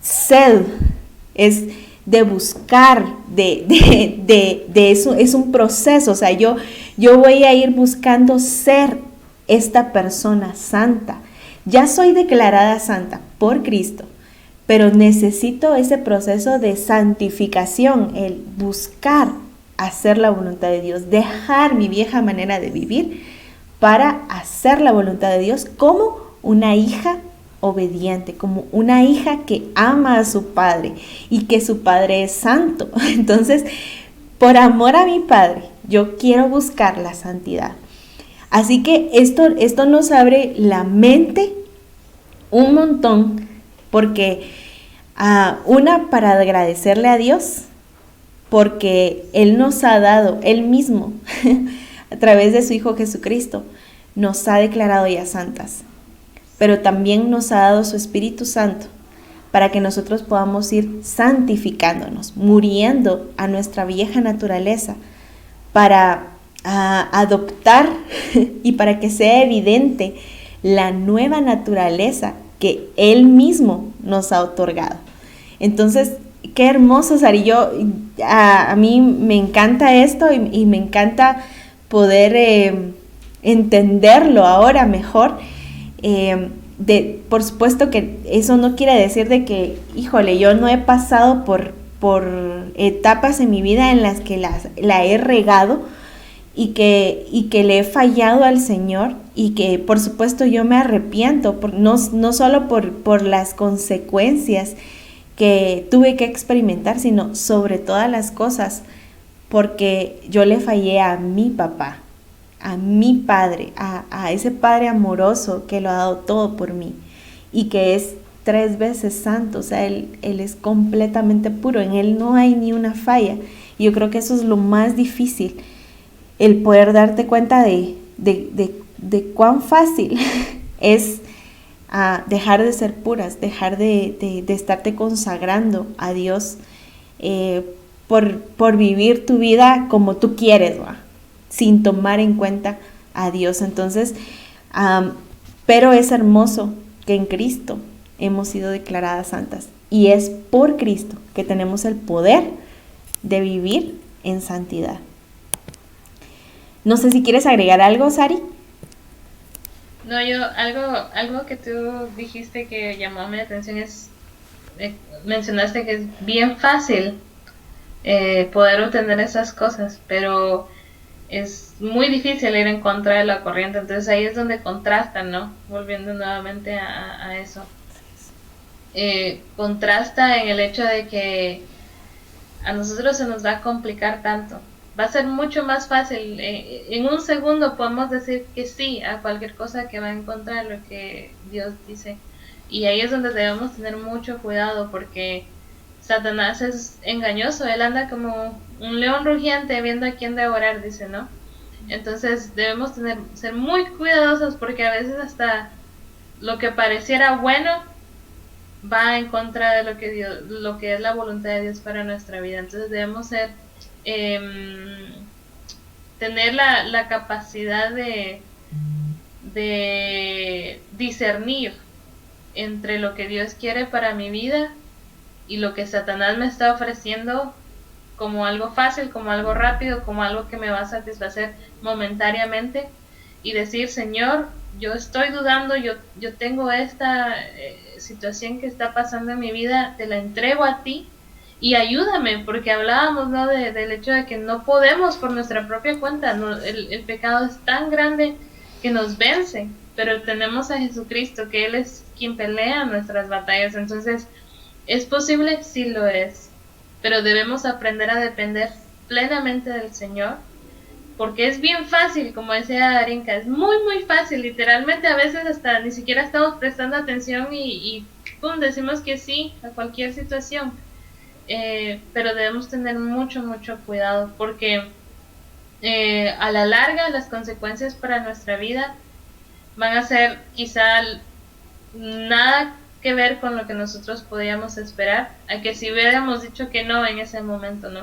sed, es de buscar, de eso, es un proceso. O sea, yo voy a ir buscando ser esta persona santa. Ya soy declarada santa por Cristo, pero necesito ese proceso de santificación, el buscar hacer la voluntad de Dios, dejar mi vieja manera de vivir para hacer la voluntad de Dios como una hija obediente, como una hija que ama a su padre y que su padre es santo. Entonces, por amor a mi padre, yo quiero buscar la santidad. Así que esto nos abre la mente un montón, porque una, para agradecerle a Dios, porque Él nos ha dado, Él mismo, a través de su Hijo Jesucristo, nos ha declarado ya santas, pero también nos ha dado su Espíritu Santo para que nosotros podamos ir santificándonos, muriendo a nuestra vieja naturaleza, para adoptar y para que sea evidente la nueva naturaleza que Él mismo nos ha otorgado. Entonces, qué hermoso, Sari. A mí me encanta esto y me encanta poder entenderlo ahora mejor. Por supuesto que eso no quiere decir de que, híjole, yo no he pasado por etapas en mi vida en las que la he regado y que le he fallado al Señor, y que por supuesto yo me arrepiento, no solo por las consecuencias que tuve que experimentar, sino sobre todas las cosas, porque yo le fallé a mi papá, a mi padre, a ese padre amoroso que lo ha dado todo por mí y que es 3 veces santo. O sea, él es completamente puro, en él no hay ni una falla. Y yo creo que eso es lo más difícil, el poder darte cuenta de cuán fácil es dejar de ser puras, dejar de estarte consagrando a Dios por vivir tu vida como tú quieres, sin tomar en cuenta a Dios. Entonces, pero es hermoso que en Cristo hemos sido declaradas santas, y es por Cristo que tenemos el poder de vivir en santidad. No sé si quieres agregar algo, Sari. No, algo que tú dijiste que llamó mi atención es, mencionaste que es bien fácil poder obtener esas cosas, pero es muy difícil ir en contra de la corriente. Entonces ahí es donde contrastan, ¿no? Volviendo nuevamente a eso. Contrasta en el hecho de que a nosotros se nos va a complicar tanto. Va a ser mucho más fácil. En un segundo podemos decir que sí a cualquier cosa que va en contra de lo que Dios dice. Y ahí es donde debemos tener mucho cuidado, porque Satanás es engañoso. Él anda como un león rugiente viendo a quién devorar, dice, ¿no? Entonces debemos ser muy cuidadosos, porque a veces hasta lo que pareciera bueno va en contra de lo que es la voluntad de Dios para nuestra vida. Entonces debemos tener la capacidad de discernir entre lo que Dios quiere para mi vida y lo que Satanás me está ofreciendo como algo fácil, como algo rápido, como algo que me va a satisfacer momentáneamente, y decir: Señor, yo estoy dudando, yo tengo esta situación que está pasando en mi vida, te la entrego a ti y ayúdame, porque hablábamos, ¿no?, del hecho de que no podemos por nuestra propia cuenta, ¿no? El pecado es tan grande que nos vence, pero tenemos a Jesucristo, que Él es quien pelea nuestras batallas. Entonces, ¿es posible? Sí lo es, pero debemos aprender a depender plenamente del Señor, porque es bien fácil, como decía Darinka, es muy muy fácil, literalmente a veces hasta ni siquiera estamos prestando atención y pum, decimos que sí a cualquier situación. pero debemos tener mucho, mucho cuidado porque a la larga las consecuencias para nuestra vida van a ser quizá nada que ver con lo que nosotros podíamos esperar, a que si hubiéramos dicho que no en ese momento, ¿no?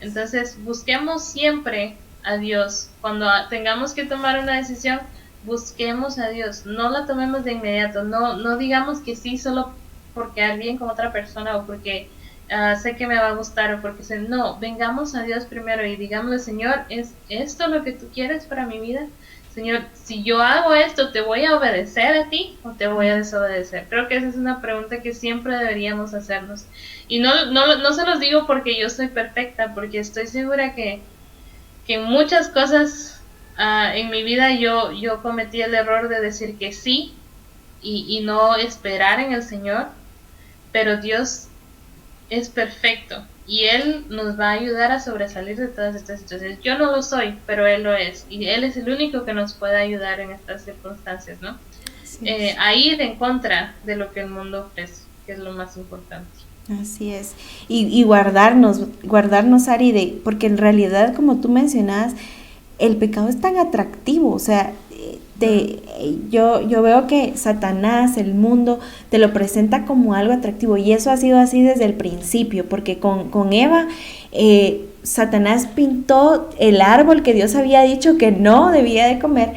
Entonces busquemos siempre a Dios. Cuando tengamos que tomar una decisión, busquemos a Dios, no la tomemos de inmediato, no digamos que sí solo por quedar bien con otra persona o porque sé que me va a gustar o porque sé, no, vengamos a Dios primero y digámosle, Señor, ¿es esto lo que tú quieres para mi vida? Señor, si yo hago esto, ¿te voy a obedecer a ti o te voy a desobedecer? Creo que esa es una pregunta que siempre deberíamos hacernos. Y no se los digo porque yo soy perfecta, porque estoy segura que en muchas cosas en mi vida yo cometí el error de decir que sí y no esperar en el Señor, pero Dios es perfecto y Él nos va a ayudar a sobresalir de todas estas situaciones. Yo no lo soy, pero Él lo es y Él es el único que nos puede ayudar en estas circunstancias, ¿no? A ir en contra de lo que el mundo ofrece, que es lo más importante. Así es. Y guardarnos, Ari, porque en realidad, como tú mencionabas, el pecado es tan atractivo, o sea, yo veo que Satanás, el mundo, te lo presenta como algo atractivo y eso ha sido así desde el principio, porque con Eva, Satanás pintó el árbol que Dios había dicho que no debía de comer,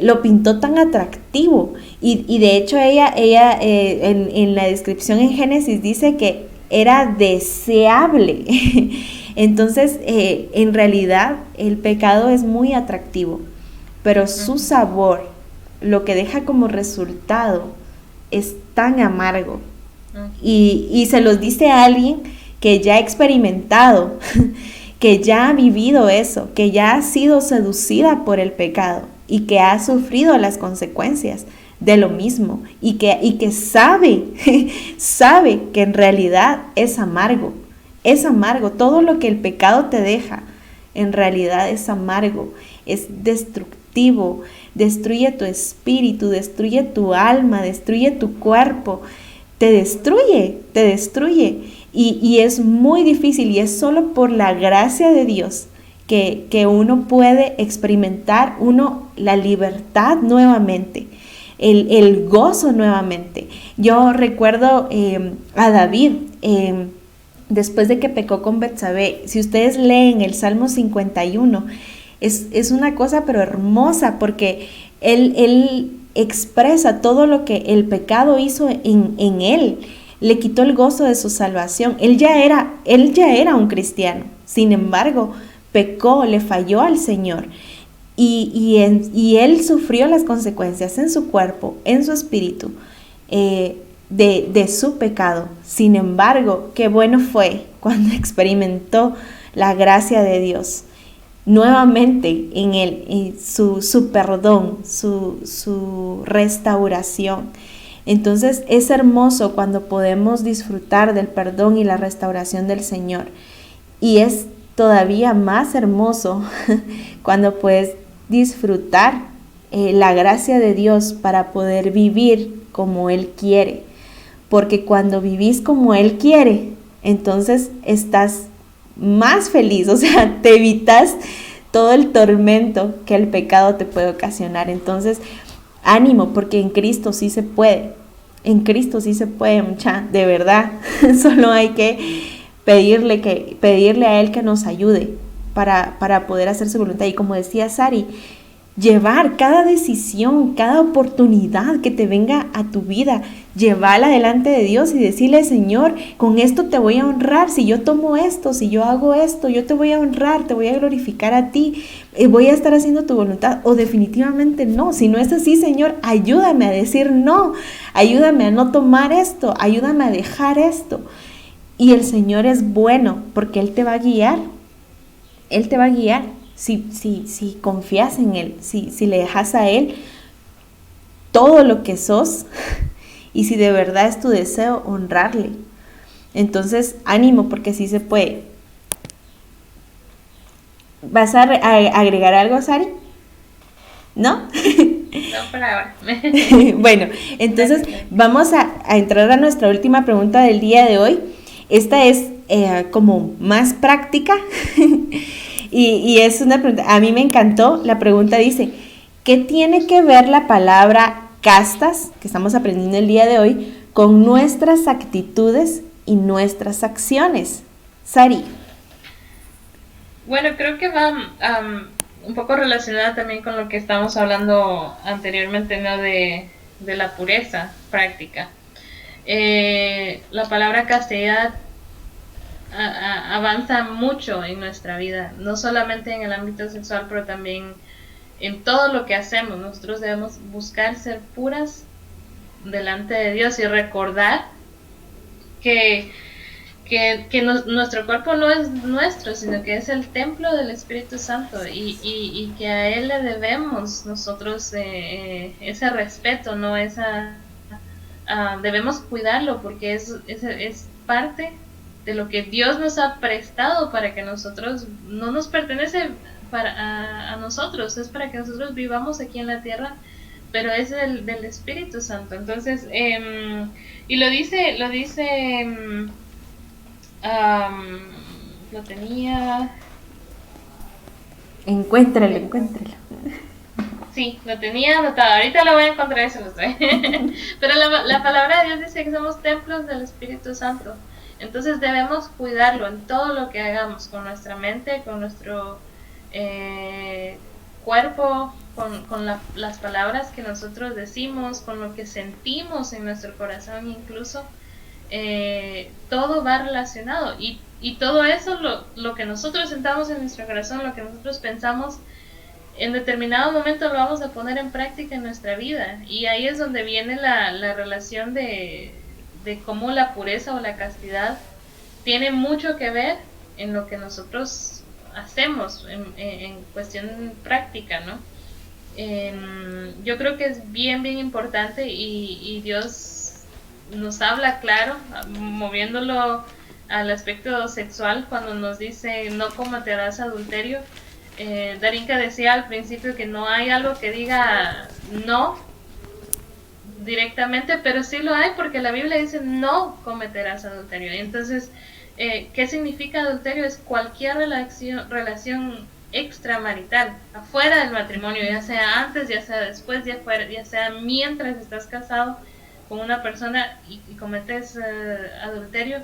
lo pintó tan atractivo y de hecho ella en la descripción en Génesis dice que era deseable. Entonces en realidad el pecado es muy atractivo, pero su sabor, lo que deja como resultado, es tan amargo. Y se los dice a alguien que ya ha experimentado, que ya ha vivido eso, que ya ha sido seducida por el pecado y que ha sufrido las consecuencias de lo mismo y que sabe que en realidad es amargo, todo lo que el pecado te deja en realidad es amargo, es destructivo, destruye tu espíritu, destruye tu alma, destruye tu cuerpo, te destruye y es muy difícil y es solo por la gracia de Dios que uno puede experimentar la libertad nuevamente, el gozo nuevamente. Yo recuerdo a David, después de que pecó con Betsabé, si ustedes leen el Salmo 51, es una cosa pero hermosa porque él expresa todo lo que el pecado hizo en él, le quitó el gozo de su salvación. Él ya era un cristiano, sin embargo, pecó, le falló al Señor y él sufrió las consecuencias en su cuerpo, en su espíritu, de su pecado. Sin embargo, qué bueno fue cuando experimentó la gracia de Dios nuevamente en él, su perdón, su restauración. Entonces es hermoso cuando podemos disfrutar del perdón y la restauración del Señor, y es todavía más hermoso cuando puedes disfrutar la gracia de Dios para poder vivir como Él quiere, porque cuando vivís como Él quiere, entonces estás más feliz, o sea, te evitas todo el tormento que el pecado te puede ocasionar. Entonces, ánimo, porque en Cristo sí se puede, mucha, de verdad. Solo hay que pedirle a Él que nos ayude para poder hacer su voluntad. Y como decía Sari, llevar cada decisión, cada oportunidad que te venga a tu vida, llevarla delante de Dios y decirle: Señor, con esto te voy a honrar, si yo tomo esto, si yo hago esto, yo te voy a honrar, te voy a glorificar a ti, voy a estar haciendo tu voluntad, o definitivamente no. Si no es así, Señor, ayúdame a decir no, ayúdame a no tomar esto, ayúdame a dejar esto. Y el Señor es bueno, porque Él te va a guiar, si confías en Él, si le dejas a Él todo lo que sos, y si de verdad es tu deseo honrarle. Entonces, ánimo, porque sí se puede. ¿Vas a agregar algo, Sari? ¿No? No, por ahora. Bueno, entonces vamos a entrar a nuestra última pregunta del día de hoy. Esta es como más práctica y es una pregunta, a mí me encantó, la pregunta dice, ¿qué tiene que ver la palabra castas, que estamos aprendiendo el día de hoy, con nuestras actitudes y nuestras acciones? Sari. Bueno, creo que va un poco relacionada también con lo que estábamos hablando anteriormente, ¿no? De la pureza práctica. La palabra castidad avanza mucho en nuestra vida, no solamente en el ámbito sexual, pero también en todo lo que hacemos. Nosotros debemos buscar ser puras delante de Dios y recordar que nuestro cuerpo no es nuestro, sino que es el templo del Espíritu Santo y que a Él le debemos nosotros ese respeto, ¿no? Debemos cuidarlo porque es parte de lo que Dios nos ha prestado para que nosotros, no nos pertenece a nosotros, es para que nosotros vivamos aquí en la tierra, pero es del Espíritu Santo. Entonces, y lo dice lo tenía. Encuéntralo. Sí, lo tenía anotado. Ahorita lo voy a encontrar y se lo doy. Pero la palabra de Dios dice que somos templos del Espíritu Santo. Entonces debemos cuidarlo en todo lo que hagamos, con nuestra mente, con nuestro cuerpo, con las palabras que nosotros decimos, con lo que sentimos en nuestro corazón incluso. Todo va relacionado y todo eso, lo que nosotros sentamos en nuestro corazón, lo que nosotros pensamos, en determinado momento lo vamos a poner en práctica en nuestra vida, y ahí es donde viene la relación de cómo la pureza o la castidad tiene mucho que ver en lo que nosotros hacemos en cuestión práctica, ¿no? Yo creo que es bien importante y Dios nos habla claro, moviéndolo al aspecto sexual, cuando nos dice no cometerás adulterio. Darinka decía al principio que no hay algo que diga no directamente, pero sí lo hay, porque la Biblia dice no cometerás adulterio. Entonces, ¿qué significa adulterio? Es cualquier relación extramarital, afuera del matrimonio, ya sea antes, ya sea después, ya sea mientras estás casado con una persona y cometes adulterio.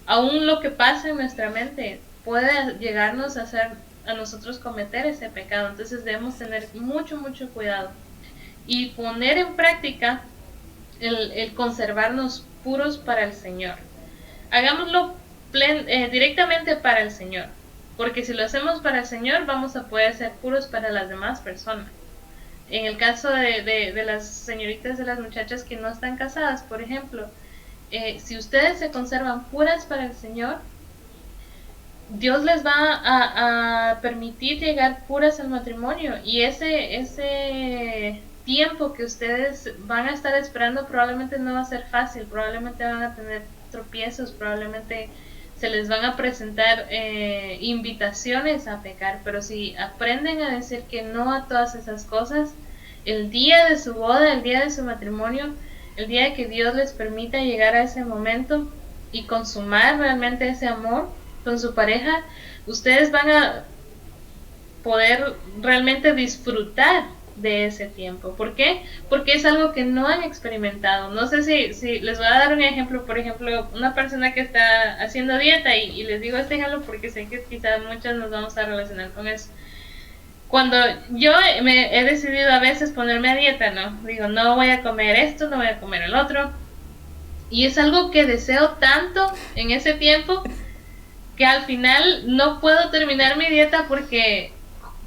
Aún lo que pasa en nuestra mente puede llegarnos a hacer a nosotros cometer ese pecado. Entonces debemos tener mucho cuidado y poner en práctica el conservarnos puros para el Señor. Hagámoslo directamente para el Señor, porque si lo hacemos para el Señor vamos a poder ser puros para las demás personas. En el caso de las señoritas, de las muchachas que no están casadas, por ejemplo, si ustedes se conservan puras para el Señor, Dios les va a permitir llegar puras al matrimonio, y ese tiempo que ustedes van a estar esperando probablemente no va a ser fácil, probablemente van a tener tropiezos, probablemente se les van a presentar invitaciones a pecar, pero si aprenden a decir que no a todas esas cosas, el día de su boda, el día de su matrimonio, el día de que Dios les permita llegar a ese momento y consumar realmente ese amor con su pareja, ustedes van a poder realmente disfrutar de ese tiempo. ¿Por qué? Porque es algo que no han experimentado. No sé si les voy a dar un ejemplo. Por ejemplo, una persona que está haciendo dieta, y les digo este ejemplo porque sé que quizás muchos nos vamos a relacionar con eso. Cuando yo he decidido a veces ponerme a dieta, ¿no? Digo, no voy a comer esto, no voy a comer el otro, y es algo que deseo tanto en ese tiempo que al final no puedo terminar mi dieta porque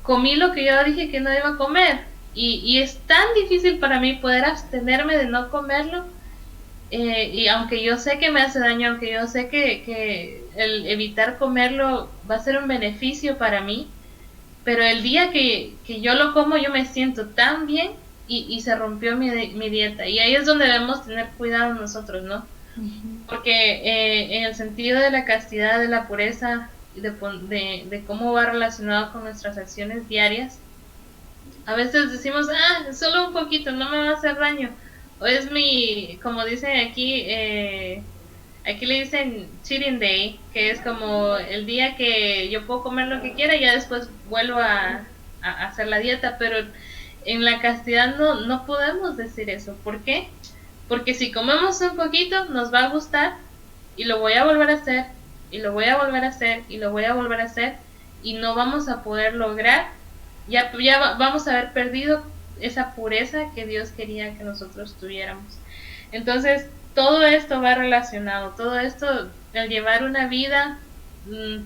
comí lo que yo dije que no iba a comer. Y es tan difícil para mí poder abstenerme de no comerlo, y aunque yo sé que me hace daño, aunque yo sé que el evitar comerlo va a ser un beneficio para mí, pero el día que yo lo como yo me siento tan bien y se rompió mi dieta. Y ahí es donde debemos tener cuidado nosotros, ¿no? Porque en el sentido de la castidad, de la pureza, de cómo va relacionado con nuestras acciones diarias, a veces decimos, solo un poquito, no me va a hacer daño. O es como dicen aquí, Aquí le dicen cheating day, que es como el día que yo puedo comer lo que quiera y ya después vuelvo a hacer la dieta, pero en la castidad no podemos decir eso. ¿Por qué? Porque si comemos un poquito nos va a gustar y lo voy a volver a hacer y lo voy a volver a hacer y lo voy a volver a hacer y no vamos a poder lograr, vamos a haber perdido esa pureza que Dios quería que nosotros tuviéramos. Entonces, todo esto va relacionado, todo esto, al llevar una vida,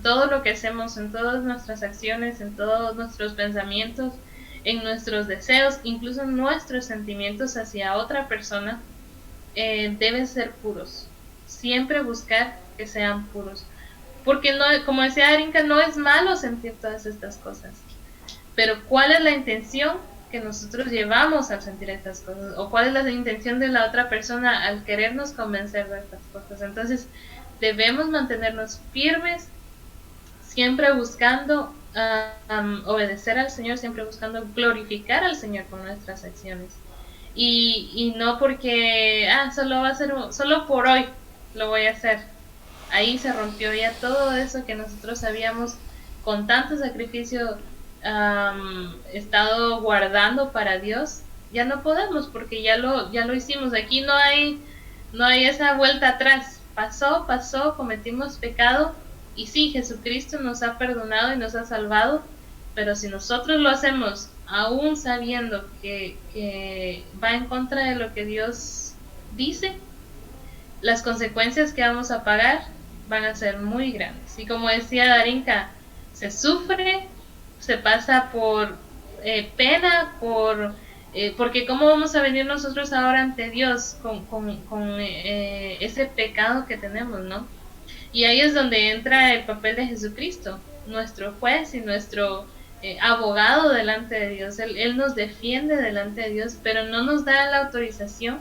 todo lo que hacemos, en todas nuestras acciones, en todos nuestros pensamientos, en nuestros deseos, incluso en nuestros sentimientos hacia otra persona, deben ser puros. Siempre buscar que sean puros. Porque no, como decía Arinka, no es malo sentir todas estas cosas. Pero ¿cuál es la intención que nosotros llevamos al sentir estas cosas? ¿O cuál es la intención de la otra persona al querernos convencer de estas cosas? Entonces, debemos mantenernos firmes, siempre buscando obedecer al Señor, siempre buscando glorificar al Señor con nuestras acciones. Y no porque, solo va a ser, solo por hoy lo voy a hacer. Ahí se rompió ya todo eso que nosotros habíamos con tanto sacrificio estado guardando para Dios. Ya no podemos porque ya lo hicimos. Aquí no hay esa vuelta atrás. Pasó, cometimos pecado y sí, Jesucristo nos ha perdonado y nos ha salvado, pero si nosotros lo hacemos aún sabiendo que va en contra de lo que Dios dice, las consecuencias que vamos a pagar van a ser muy grandes. Y como decía Darinka, se sufre, se pasa por pena, porque cómo vamos a venir nosotros ahora ante Dios con ese pecado que tenemos, ¿no? Y ahí es donde entra el papel de Jesucristo, nuestro juez y nuestro abogado delante de Dios. Él nos defiende delante de Dios, pero no nos da la autorización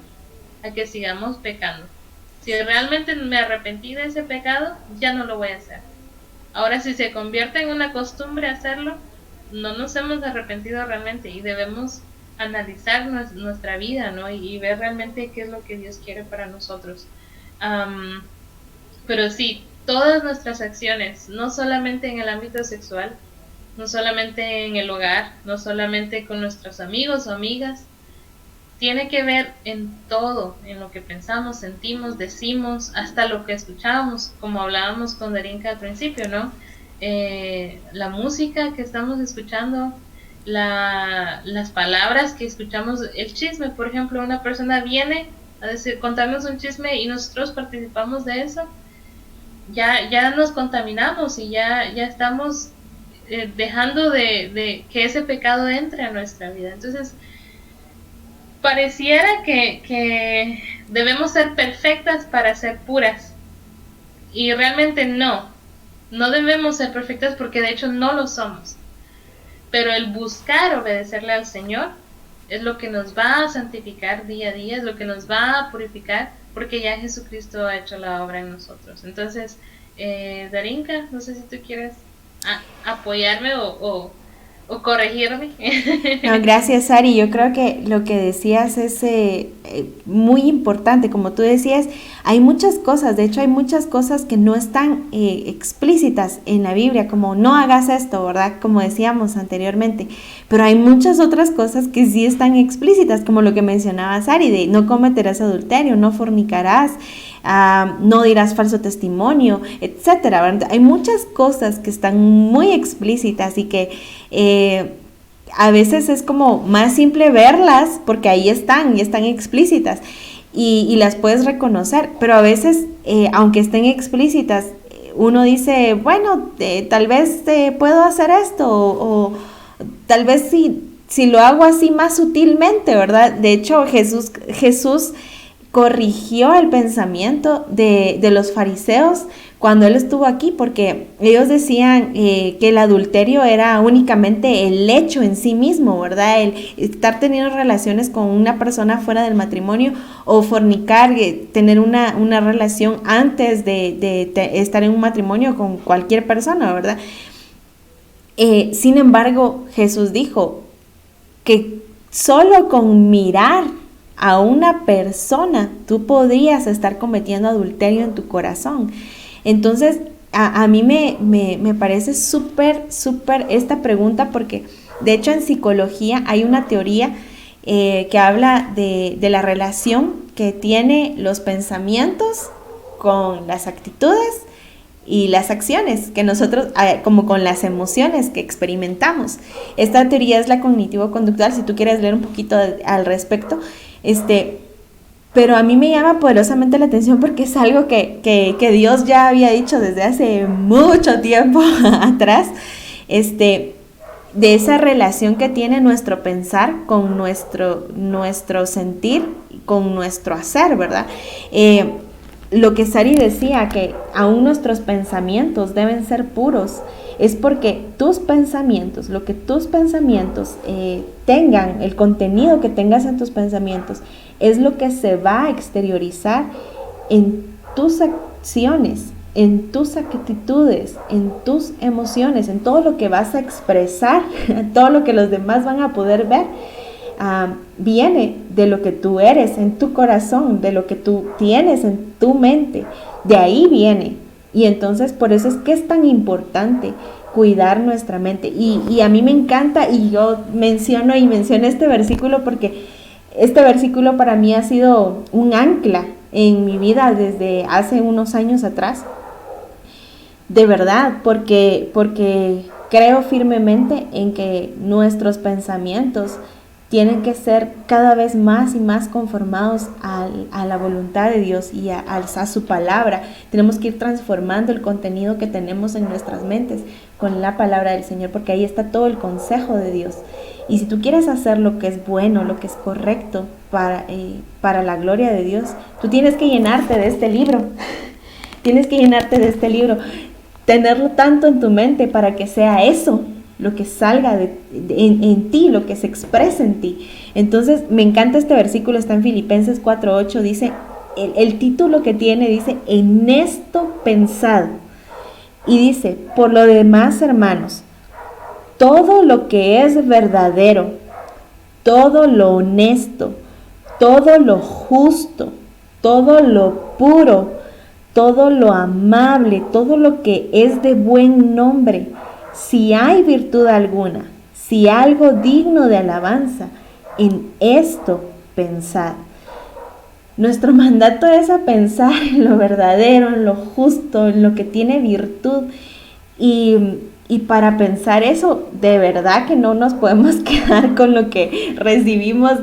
a que sigamos pecando. Si realmente me arrepentí de ese pecado, ya no lo voy a hacer. Ahora, si se convierte en una costumbre hacerlo, no nos hemos arrepentido realmente y debemos analizar nuestra vida, ¿no? Y ver realmente qué es lo que Dios quiere para nosotros. Pero sí, todas nuestras acciones, no solamente en el ámbito sexual, no solamente en el hogar, no solamente con nuestros amigos o amigas, tiene que ver en todo, en lo que pensamos, sentimos, decimos, hasta lo que escuchamos, como hablábamos con Darinka al principio, ¿no? La música que estamos escuchando, las palabras que escuchamos, el chisme, por ejemplo, una persona viene a decir, contarnos un chisme y nosotros participamos de eso, ya nos contaminamos y ya estamos dejando de que ese pecado entre a nuestra vida. Entonces, pareciera que debemos ser perfectas para ser puras. Y realmente no debemos ser perfectas porque de hecho no lo somos. Pero el buscar obedecerle al Señor es lo que nos va a santificar día a día, es lo que nos va a purificar, porque ya Jesucristo ha hecho la obra en nosotros. Entonces, Darinka, no sé si tú quieres apoyarme o corregirme. No, gracias, Ari. Yo creo que lo que decías es muy importante. Como tú decías, hay muchas cosas, de hecho hay muchas cosas que no están explícitas en la Biblia, como no hagas esto, ¿verdad? Como decíamos anteriormente. Pero hay muchas otras cosas que sí están explícitas, como lo que mencionabas, Ari, de no cometerás adulterio, no fornicarás, no dirás falso testimonio, etcétera, ¿verdad? Hay muchas cosas que están muy explícitas y que a veces es como más simple verlas porque ahí están y están explícitas y las puedes reconocer, pero a veces aunque estén explícitas uno dice, bueno, tal vez puedo hacer esto o tal vez si lo hago así más sutilmente, ¿verdad? De hecho Jesús corrigió el pensamiento de los fariseos cuando él estuvo aquí, porque ellos decían que el adulterio era únicamente el hecho en sí mismo, ¿verdad? El estar teniendo relaciones con una persona fuera del matrimonio o fornicar, tener una relación antes de estar en un matrimonio con cualquier persona, ¿verdad? Sin embargo, Jesús dijo que solo con mirar a una persona, tú podrías estar cometiendo adulterio en tu corazón. Entonces, a mí me parece súper esta pregunta, porque de hecho en psicología hay una teoría que habla de la relación que tiene los pensamientos con las actitudes y las acciones que nosotros, como con las emociones que experimentamos. Esta teoría es la cognitivo-conductual, si tú quieres leer un poquito al respecto, pero a mí me llama poderosamente la atención porque es algo que Dios ya había dicho desde hace mucho tiempo atrás, de esa relación que tiene nuestro pensar con nuestro sentir, con nuestro hacer, ¿verdad? Lo que Sari decía, que aún nuestros pensamientos deben ser puros, es porque tus pensamientos, lo que tus pensamientos tengan, el contenido que tengas en tus pensamientos, es lo que se va a exteriorizar en tus acciones, en tus actitudes, en tus emociones, en todo lo que vas a expresar, todo lo que los demás van a poder ver. Viene de lo que tú eres en tu corazón, de lo que tú tienes en tu mente, de ahí viene. Y entonces por eso es que es tan importante cuidar nuestra mente. Y a mí me encanta, y yo menciono este versículo porque este versículo para mí ha sido un ancla en mi vida desde hace unos años atrás. De verdad, porque creo firmemente en que nuestros pensamientos tienen que ser cada vez más y más conformados a la voluntad de Dios y a su palabra. Tenemos que ir transformando el contenido que tenemos en nuestras mentes con la palabra del Señor, porque ahí está todo el consejo de Dios. Y si tú quieres hacer lo que es bueno, lo que es correcto para la gloria de Dios, tú tienes que llenarte de este libro. Tienes que llenarte de este libro, tenerlo tanto en tu mente para que sea eso lo que salga en ti, lo que se exprese en ti. Entonces me encanta este versículo, está en Filipenses 4:8, dice, el título que tiene dice, en esto pensad. Y dice, por lo demás, hermanos, todo lo que es verdadero, todo lo honesto, todo lo justo, todo lo puro, todo lo amable, todo lo que es de buen nombre, si hay virtud alguna, si algo digno de alabanza, en esto pensad. Nuestro mandato es a pensar en lo verdadero, en lo justo, en lo que tiene virtud. Y para pensar eso, de verdad que no nos podemos quedar con lo que recibimos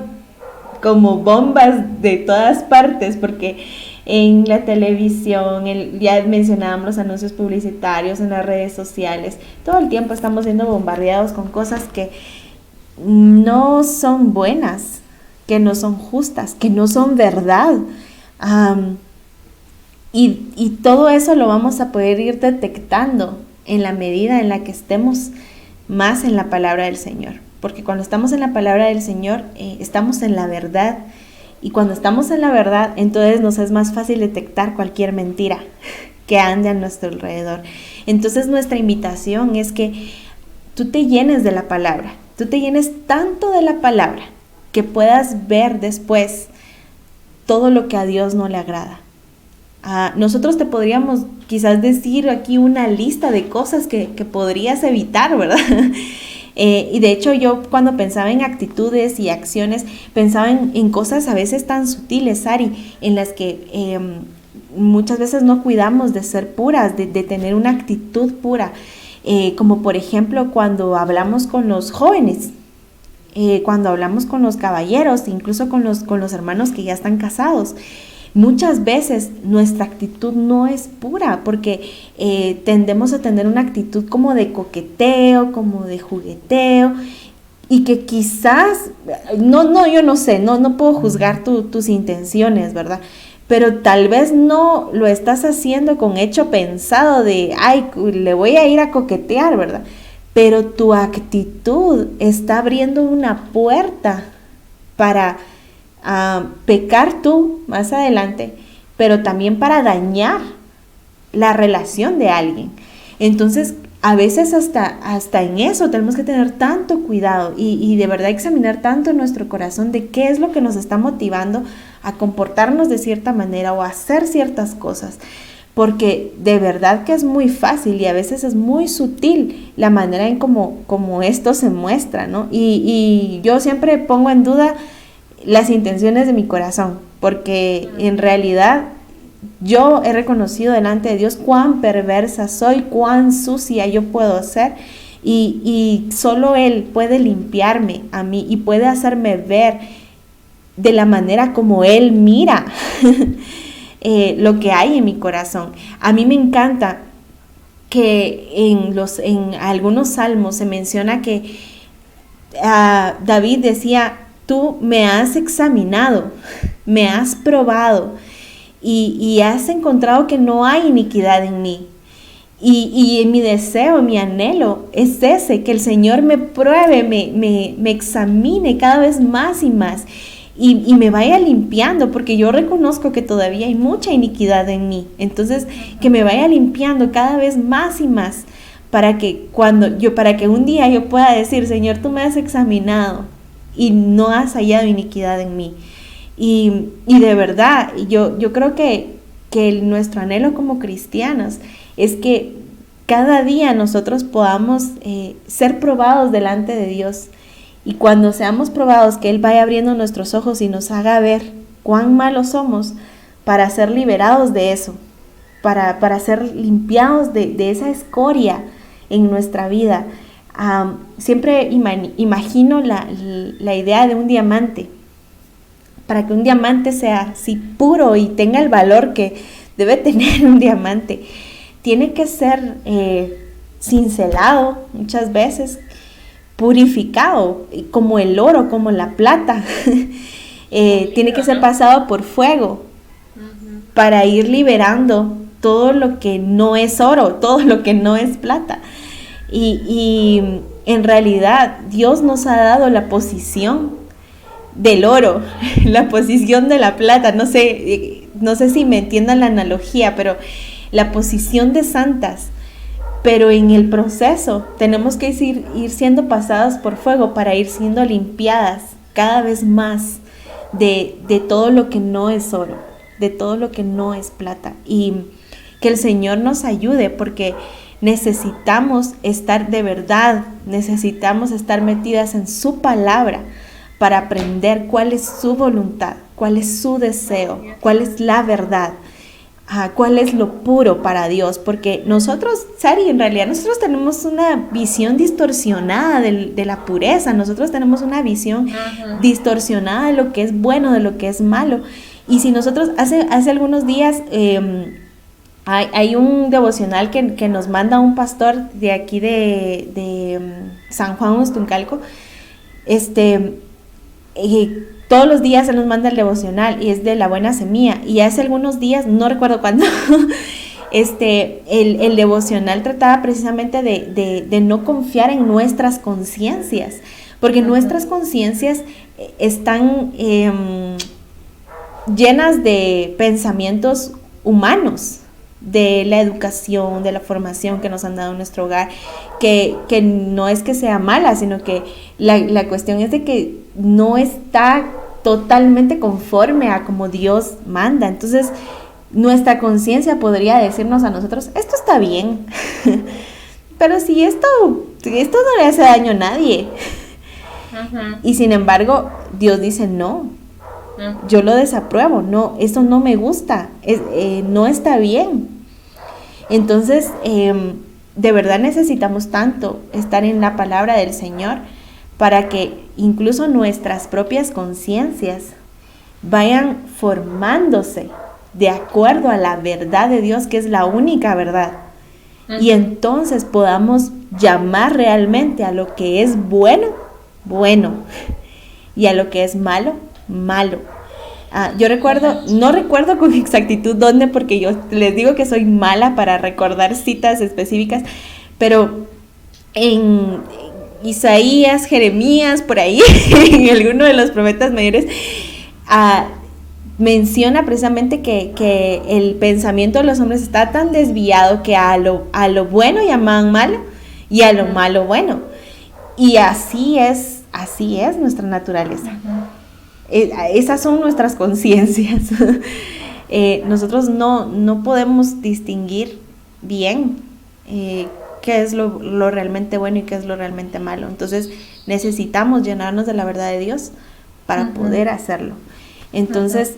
como bombas de todas partes, porque en la televisión, ya mencionábamos los anuncios publicitarios, en las redes sociales, todo el tiempo estamos siendo bombardeados con cosas que no son buenas, que no son justas, que no son verdad. Y todo eso lo vamos a poder ir detectando en la medida en la que estemos más en la palabra del Señor. Porque cuando estamos en la palabra del Señor, estamos en la verdad. Y cuando estamos en la verdad, entonces nos es más fácil detectar cualquier mentira que ande a nuestro alrededor. Entonces nuestra invitación es que tú te llenes de la palabra, tú te llenes tanto de la palabra que puedas ver después todo lo que a Dios no le agrada. Nosotros te podríamos quizás decir aquí una lista de cosas que podrías evitar, ¿verdad? Y de hecho yo cuando pensaba en actitudes y acciones, pensaba en cosas a veces tan sutiles, Sari, en las que muchas veces no cuidamos de ser puras, de tener una actitud pura, como por ejemplo cuando hablamos con los jóvenes, cuando hablamos con los caballeros, incluso con los hermanos que ya están casados. Muchas veces nuestra actitud no es pura porque tendemos a tener una actitud como de coqueteo, como de jugueteo, y que quizás, yo no sé, no puedo juzgar tus intenciones, ¿verdad? Pero tal vez no lo estás haciendo con hecho pensado de, ay, le voy a ir a coquetear, ¿verdad? Pero tu actitud está abriendo una puerta para pecar tú más adelante, pero también para dañar la relación de alguien. Entonces a veces hasta en eso tenemos que tener tanto cuidado y de verdad examinar tanto nuestro corazón de qué es lo que nos está motivando a comportarnos de cierta manera o a hacer ciertas cosas. Porque de verdad que es muy fácil y a veces es muy sutil la manera en como esto se muestra, ¿no? Y yo siempre pongo en duda las intenciones de mi corazón, porque en realidad yo he reconocido delante de Dios cuán perversa soy, cuán sucia yo puedo ser, y solo Él puede limpiarme a mí y puede hacerme ver de la manera como Él mira lo que hay en mi corazón. A mí me encanta que en algunos salmos se menciona que David decía: tú me has examinado, me has probado y has encontrado que no hay iniquidad en mí. Y mi deseo, mi anhelo es ese, que el Señor me pruebe, me examine cada vez más y más y me vaya limpiando, porque yo reconozco que todavía hay mucha iniquidad en mí. Entonces, que me vaya limpiando cada vez más y más para que un día yo pueda decir: Señor, tú me has examinado y no has hallado iniquidad en mí. Y de verdad, yo creo que nuestro anhelo como cristianos es que cada día nosotros podamos ser probados delante de Dios. Y cuando seamos probados, que Él vaya abriendo nuestros ojos y nos haga ver cuán malos somos, para ser liberados de eso, para ser limpiados de esa escoria en nuestra vida. Siempre imagino la idea de un diamante. Para que un diamante sea así puro y tenga el valor que debe tener un diamante, tiene que ser cincelado muchas veces, purificado, como el oro, como la plata. Tiene que ser pasado por fuego para ir liberando todo lo que no es oro, todo lo que no es plata. Y en realidad Dios nos ha dado la posición del oro, la posición de la plata. No sé si me entiendan la analogía, pero la posición de santas. Pero en el proceso tenemos que ir siendo pasadas por fuego para ir siendo limpiadas cada vez más de todo lo que no es oro, de todo lo que no es plata. Y que el Señor nos ayude, porque necesitamos estar de verdad, necesitamos estar metidas en su palabra para aprender cuál es su voluntad, cuál es su deseo, cuál es la verdad. Cuál es lo puro para Dios, porque nosotros, Sari, en realidad nosotros tenemos una visión distorsionada de la pureza, nosotros tenemos una visión distorsionada de lo que es bueno, de lo que es malo. Y si nosotros, hace algunos días, hay un devocional que nos manda un pastor de aquí de San Juan Ustuncalco, todos los días él nos manda el devocional y es de la buena semilla. Y hace algunos días, no recuerdo cuándo, el devocional trataba precisamente de no confiar en nuestras conciencias, porque nuestras conciencias están llenas de pensamientos humanos, de la educación, de la formación que nos han dado en nuestro hogar, que no es que sea mala, sino que la cuestión es de que no está totalmente conforme a como Dios manda. Entonces nuestra conciencia podría decirnos a nosotros: esto está bien, pero si esto no le hace daño a nadie. Y sin embargo Dios dice: no, yo lo desapruebo, no, esto no me gusta, no está bien. Entonces de verdad necesitamos tanto estar en la palabra del Señor, para que incluso nuestras propias conciencias vayan formándose de acuerdo a la verdad de Dios, que es la única verdad. Y entonces podamos llamar realmente a lo que es bueno, bueno, y a lo que es malo, malo. Yo no recuerdo con exactitud dónde, porque yo les digo que soy mala para recordar citas específicas, pero en Isaías, Jeremías, por ahí, en alguno de los profetas mayores, menciona precisamente que el pensamiento de los hombres está tan desviado que a lo bueno llamaban malo y a lo malo bueno. Y así es nuestra naturaleza. Esas son nuestras conciencias. Nosotros no podemos distinguir bien qué es lo realmente bueno y qué es lo realmente malo. Entonces necesitamos llenarnos de la verdad de Dios para poder hacerlo. Entonces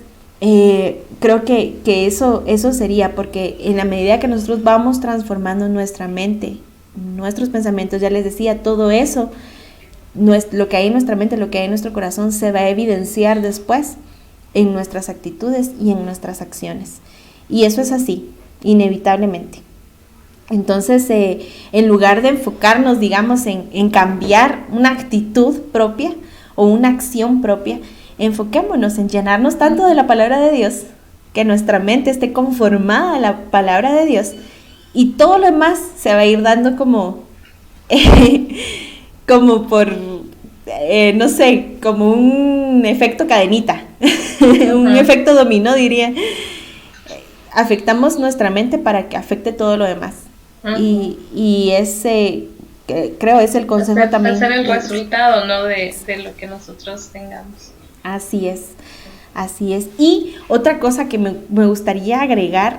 creo que eso sería, porque en la medida que nosotros vamos transformando nuestra mente, nuestros pensamientos, ya les decía, todo eso, lo que hay en nuestra mente, lo que hay en nuestro corazón, se va a evidenciar después en nuestras actitudes y en nuestras acciones. Y eso es así, inevitablemente. Entonces, en lugar de enfocarnos, digamos, en cambiar una actitud propia o una acción propia, enfoquémonos en llenarnos tanto de la palabra de Dios, que nuestra mente esté conformada a la palabra de Dios, y todo lo demás se va a ir dando como por, no sé, como un efecto cadenita, un efecto dominó, diría. Afectamos nuestra mente para que afecte todo lo demás. Y ese, creo, es el consejo también. Va a ser el resultado, ¿no? De lo que nosotros tengamos. Así es. Y otra cosa que me gustaría agregar,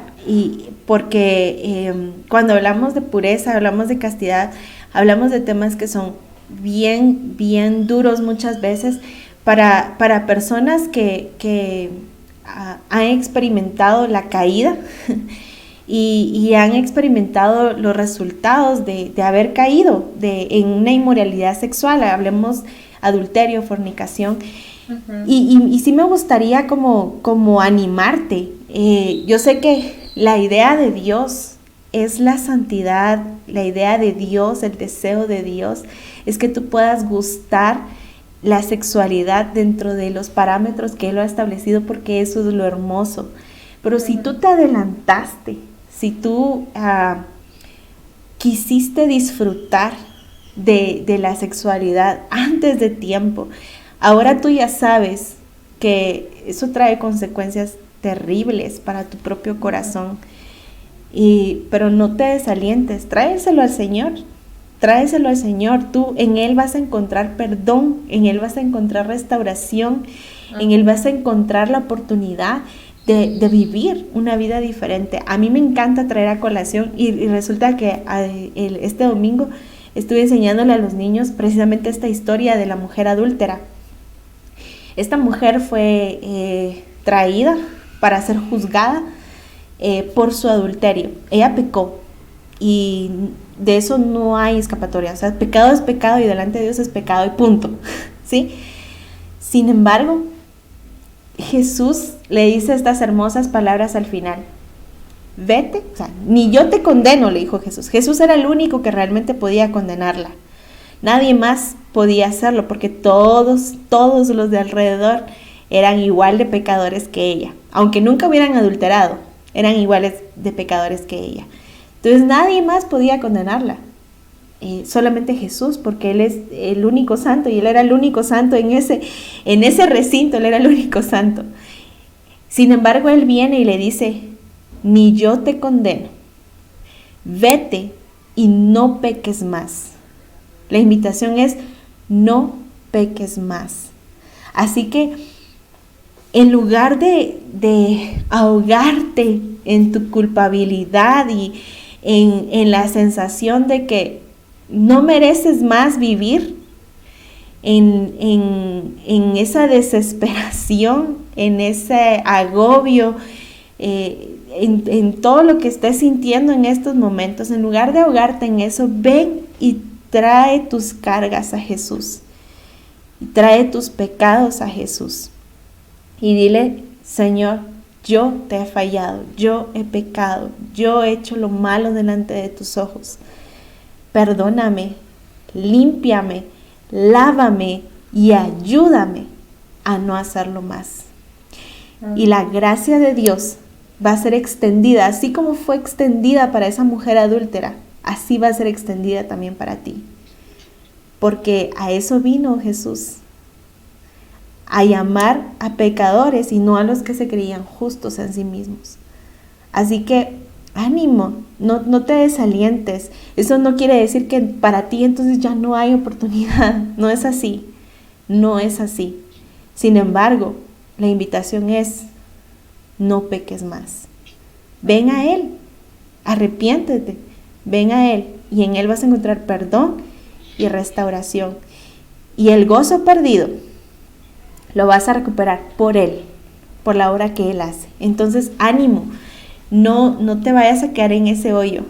porque cuando hablamos de pureza, hablamos de castidad, hablamos de temas que son bien, bien duros muchas veces para personas que han experimentado la caída y han experimentado los resultados de haber caído en una inmoralidad sexual. Hablemos adulterio, fornicación. Y sí me gustaría como animarte. Yo sé que la idea de Dios es la santidad, la idea de Dios, el deseo de Dios, es que tú puedas gustar la sexualidad dentro de los parámetros que Él ha establecido, porque eso es lo hermoso. Pero si tú te adelantaste, si tú quisiste disfrutar de la sexualidad antes de tiempo, ahora tú ya sabes que eso trae consecuencias terribles para tu propio corazón. Pero no te desalientes, tráeselo al Señor. Tú en Él vas a encontrar perdón, en Él vas a encontrar restauración, en Él vas a encontrar la oportunidad de vivir una vida diferente. A mí me encanta traer a colación y resulta que este domingo estuve enseñándole a los niños precisamente esta historia de la mujer adúltera. Esta mujer fue traída para ser juzgada por su adulterio. Ella pecó y de eso no hay escapatoria. O sea, pecado es pecado y delante de Dios es pecado y punto, ¿sí? Sin embargo, Jesús le dice estas hermosas palabras al final. Vete, o sea, ni yo te condeno, le dijo Jesús. Jesús era el único que realmente podía condenarla. Nadie más podía hacerlo, porque todos los de alrededor eran igual de pecadores que ella. Aunque nunca hubieran adulterado, eran iguales de pecadores que ella. Entonces nadie más podía condenarla. Solamente Jesús, porque Él es el único santo, y Él era el único santo en ese recinto. Él era el único santo. Sin embargo, Él viene y le dice: ni yo te condeno, vete y no peques más. La invitación es: no peques más. Así que en lugar de ahogarte en tu culpabilidad y en la sensación de que no mereces más vivir, en esa desesperación, en ese agobio, en todo lo que estés sintiendo en estos momentos, en lugar de ahogarte en eso, ven y trae tus cargas a Jesús, y trae tus pecados a Jesús, y dile: Señor, yo te he fallado, yo he pecado, yo he hecho lo malo delante de tus ojos. Perdóname, límpiame, lávame y ayúdame a no hacerlo más. Y la gracia de Dios va a ser extendida, así como fue extendida para esa mujer adúltera, así va a ser extendida también para ti. Porque a eso vino Jesús, a llamar a pecadores y no a los que se creían justos en sí mismos. Así que ánimo, no te desalientes. Eso no quiere decir que para ti entonces ya no hay oportunidad. No es así, no es así. Sin embargo, la invitación es: no peques más. Ven a Él, arrepiéntete, ven a Él, y en Él vas a encontrar perdón y restauración. Y el gozo perdido lo vas a recuperar por Él, por la obra que Él hace. Entonces, ánimo, no te vayas a quedar en ese hoyo.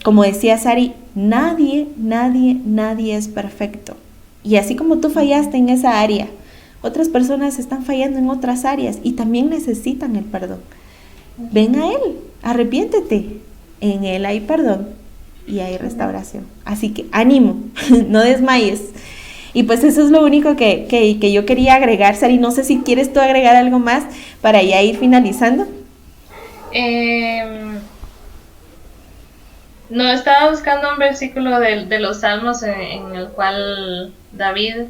Como decía Sari, nadie es perfecto. Y así como tú fallaste en esa área, otras personas están fallando en otras áreas y también necesitan el perdón. Ven a Él, arrepiéntete. En Él hay perdón y hay restauración. Así que ánimo, no desmayes. Y pues eso es lo único que yo quería agregar, Sari. No sé si quieres tú agregar algo más para ya ir finalizando. No, estaba buscando un versículo de los Salmos en el cual David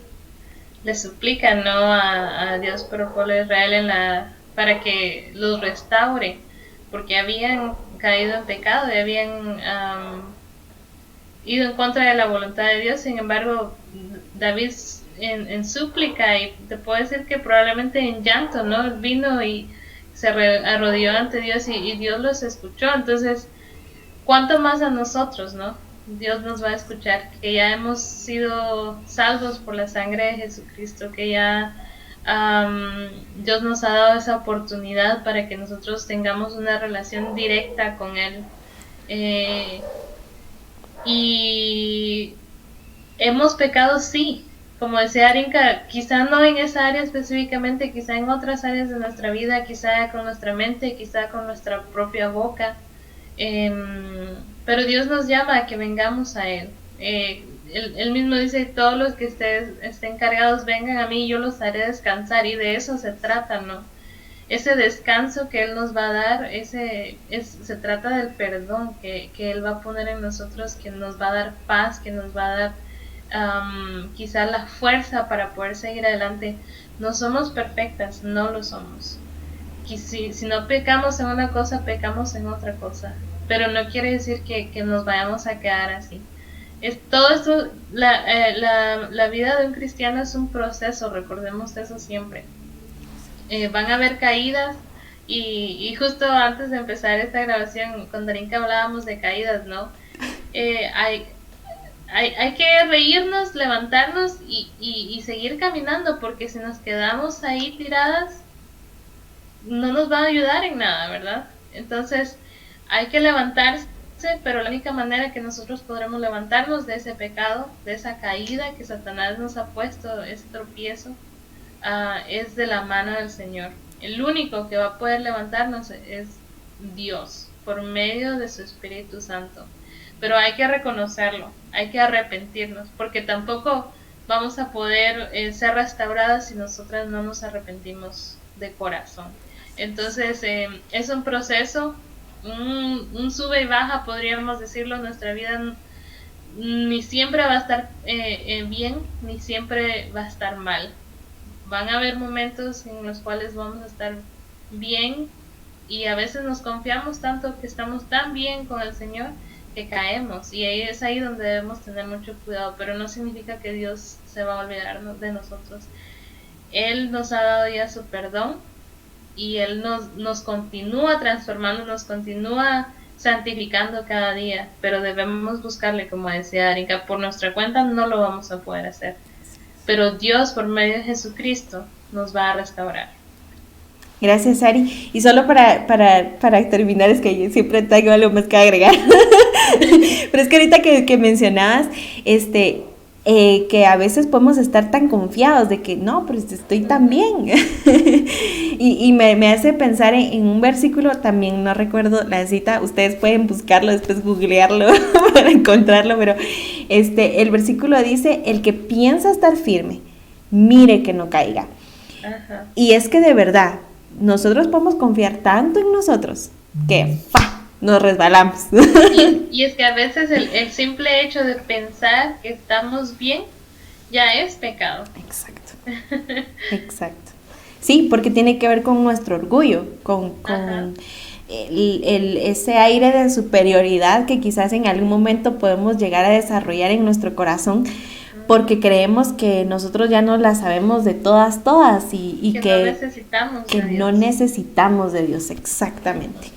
le suplica, ¿no?, a Dios por el pueblo de Israel para que los restaure, porque habían caído en pecado y habían ido en contra de la voluntad de Dios. Sin embargo, David en súplica, y te puedo decir que probablemente en llanto, ¿no?, vino y se arrodilló ante Dios y Dios los escuchó. Entonces, ¿cuánto más a nosotros, no? Dios nos va a escuchar, que ya hemos sido salvos por la sangre de Jesucristo, que ya Dios nos ha dado esa oportunidad para que nosotros tengamos una relación directa con Él. Y hemos pecado, sí, como decía Arinka, quizá no en esa área específicamente, quizá en otras áreas de nuestra vida, quizá con nuestra mente, quizá con nuestra propia boca. Pero Dios nos llama a que vengamos a Él. Él mismo dice: todos los que estén cargados, vengan a mí y yo los haré descansar. Y de eso se trata, ¿no? Ese descanso que Él nos va a dar, se trata del perdón que Él va a poner en nosotros, que nos va a dar paz, que nos va a dar quizá la fuerza para poder seguir adelante. No somos perfectas, no lo somos. Si no pecamos en una cosa, pecamos en otra cosa, pero no quiere decir que nos vayamos a quedar así. Todo esto, la vida de un cristiano es un proceso, recordemos eso siempre. Van a haber caídas, y justo antes de empezar esta grabación con Darinka hablábamos de caídas, ¿no? Hay que reírnos, levantarnos y seguir caminando, porque si nos quedamos ahí tiradas, no nos va a ayudar en nada, ¿verdad? Entonces hay que levantarse, pero la única manera que nosotros podremos levantarnos de ese pecado, de esa caída que Satanás nos ha puesto, ese tropiezo, es de la mano del Señor. El único que va a poder levantarnos es Dios, por medio de su Espíritu Santo. Pero hay que reconocerlo, hay que arrepentirnos, porque tampoco vamos a poder ser restauradas si nosotras no nos arrepentimos de corazón. Entonces es un proceso, un sube y baja, podríamos decirlo. Nuestra vida ni siempre va a estar bien, ni siempre va a estar mal. Van a haber momentos en los cuales vamos a estar bien, y a veces nos confiamos tanto, que estamos tan bien con el Señor, que caemos, y es ahí donde debemos tener mucho cuidado. Pero no significa que Dios se va a olvidar de nosotros. Él nos ha dado ya su perdón, y Él nos continúa transformando, nos continúa santificando cada día, pero debemos buscarle, como decía Arinka. Por nuestra cuenta no lo vamos a poder hacer, pero Dios, por medio de Jesucristo, nos va a restaurar. Gracias, Ari. Y solo para terminar, es que yo siempre tengo algo más que agregar. Pero es que ahorita que mencionabas, que a veces podemos estar tan confiados de que no, pero estoy tan bien. y me hace pensar en un versículo, también no recuerdo la cita, ustedes pueden buscarlo, después googlearlo para encontrarlo, pero el versículo dice: el que piensa estar firme, mire que no caiga. Ajá. Y es que de verdad, nosotros podemos confiar tanto en nosotros que nos resbalamos. Y es que a veces el simple hecho de pensar que estamos bien ya es pecado. Exacto. Sí, porque tiene que ver con nuestro orgullo, con ese aire de superioridad que quizás en algún momento podemos llegar a desarrollar en nuestro corazón, porque creemos que nosotros ya no la sabemos de todas y que no necesitamos de Dios, exactamente.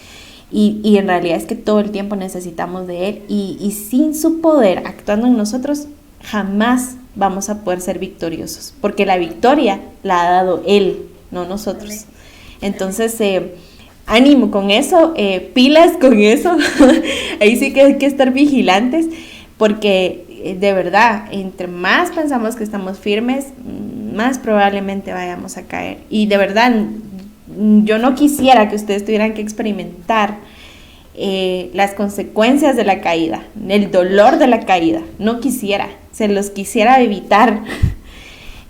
Y en realidad es que todo el tiempo necesitamos de Él, y sin su poder actuando en nosotros jamás vamos a poder ser victoriosos, porque la victoria la ha dado Él, no nosotros. Entonces, ánimo con eso, pilas con eso. Ahí sí que hay que estar vigilantes, porque de verdad, entre más pensamos que estamos firmes, más probablemente vayamos a caer. Y de verdad, yo no quisiera que ustedes tuvieran que experimentar las consecuencias de la caída, el dolor de la caída. No quisiera, se los quisiera evitar.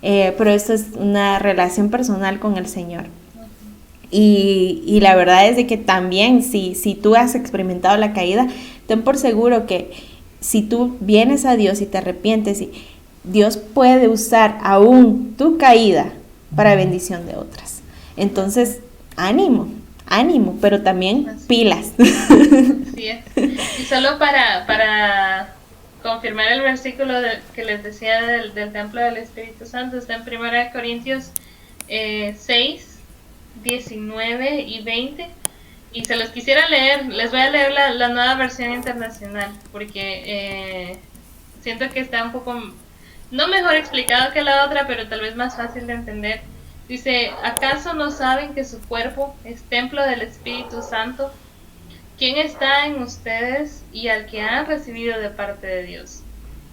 Pero esto es una relación personal con el Señor. Y la verdad es de que también si tú has experimentado la caída, ten por seguro que si tú vienes a Dios y te arrepientes, Dios puede usar aún tu caída para bendición de otras. Entonces, ánimo, pero también pilas. Así es. Y solo para confirmar el versículo que les decía del templo del Espíritu Santo, está en 1 Corintios 6, 19 y 20. Y se los quisiera leer, les voy a leer la nueva versión internacional, porque siento que está un poco, no mejor explicado que la otra, pero tal vez más fácil de entender. Dice, ¿acaso no saben que su cuerpo es templo del Espíritu Santo, quien está en ustedes y al que han recibido de parte de Dios?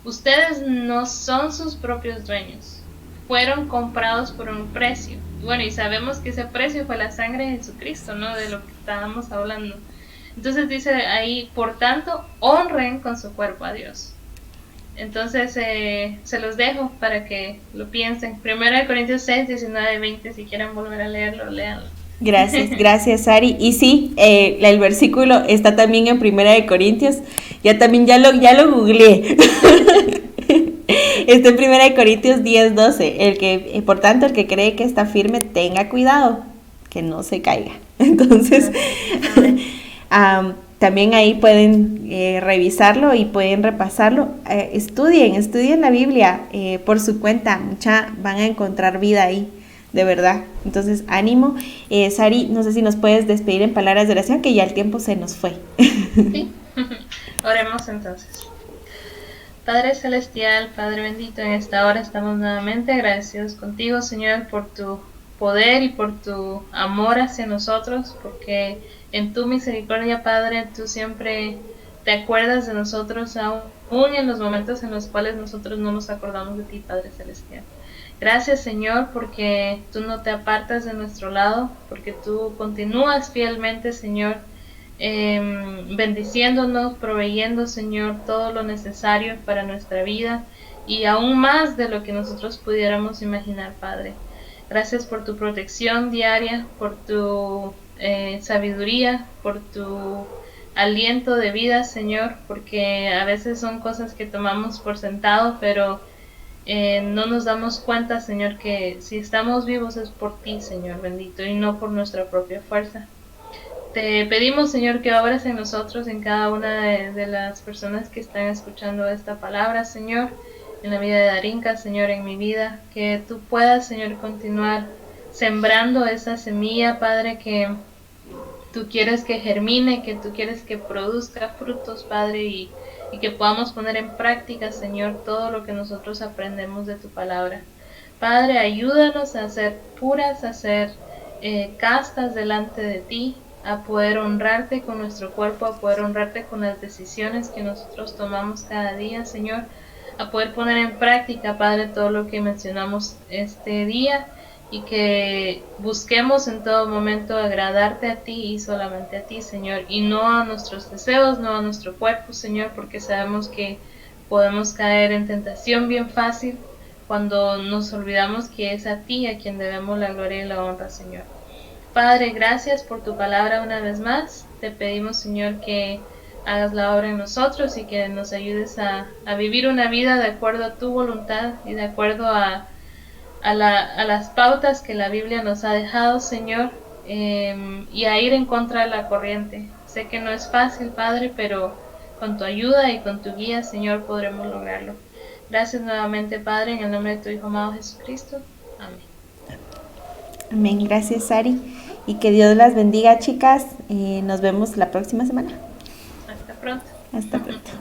Ustedes no son sus propios dueños, fueron comprados por un precio. Bueno, y sabemos que ese precio fue la sangre de Jesucristo, ¿no? De lo que estábamos hablando. Entonces dice ahí, por tanto, honren con su cuerpo a Dios. Entonces, se los dejo para que lo piensen. 1 Corintios 6, 19 y 20, si quieren volver a leerlo, léanlo. Gracias, Ari. Y sí, el versículo está también en 1 Corintios. Ya lo googleé. Está en 1 Corintios 10, 12. Por tanto, el que cree que está firme, tenga cuidado, que no se caiga. Entonces, también ahí pueden revisarlo y pueden repasarlo. Estudien la Biblia por su cuenta. Van a encontrar vida ahí, de verdad. Entonces, ánimo. Sari, no sé si nos puedes despedir en palabras de oración, que ya el tiempo se nos fue. Sí, oremos entonces. Padre Celestial, Padre bendito, en esta hora estamos nuevamente agradecidos contigo, Señor, por tu poder y por tu amor hacia nosotros, porque en tu misericordia, Padre, tú siempre te acuerdas de nosotros, aún en los momentos en los cuales nosotros no nos acordamos de ti, Padre Celestial. Gracias, Señor, porque tú no te apartas de nuestro lado, porque tú continúas fielmente, Señor, bendiciéndonos, proveyendo, Señor, todo lo necesario para nuestra vida y aún más de lo que nosotros pudiéramos imaginar, Padre. Gracias por tu protección diaria, por tu sabiduría, por tu aliento de vida, Señor, porque a veces son cosas que tomamos por sentado, pero no nos damos cuenta, Señor, que si estamos vivos es por ti, Señor bendito, y no por nuestra propia fuerza. Te pedimos, Señor, que obres en nosotros, en cada una de las personas que están escuchando esta palabra, Señor, en la vida de Darinka, Señor, en mi vida, que tú puedas, Señor, continuar sembrando esa semilla, Padre, que tú quieres que germine, que tú quieres que produzca frutos, Padre, y que podamos poner en práctica, Señor, todo lo que nosotros aprendemos de tu palabra. Padre, ayúdanos a ser puras, a ser castas delante de ti, a poder honrarte con nuestro cuerpo, a poder honrarte con las decisiones que nosotros tomamos cada día, Señor, a poder poner en práctica, Padre, todo lo que mencionamos este día, y que busquemos en todo momento agradarte a ti y solamente a ti, Señor, y no a nuestros deseos, no a nuestro cuerpo, Señor, porque sabemos que podemos caer en tentación bien fácil cuando nos olvidamos que es a ti a quien debemos la gloria y la honra, Señor. Padre, gracias por tu palabra una vez más. Te pedimos, Señor, que hagas la obra en nosotros y que nos ayudes a vivir una vida de acuerdo a tu voluntad y de acuerdo a las pautas que la Biblia nos ha dejado, Señor, y a ir en contra de la corriente. Sé que no es fácil, Padre, pero con tu ayuda y con tu guía, Señor, podremos lograrlo. Gracias nuevamente, Padre, en el nombre de tu Hijo amado Jesucristo. Amén. Amén. Gracias, Sari. Y que Dios las bendiga, chicas. Nos vemos la próxima semana. Hasta pronto. Hasta pronto.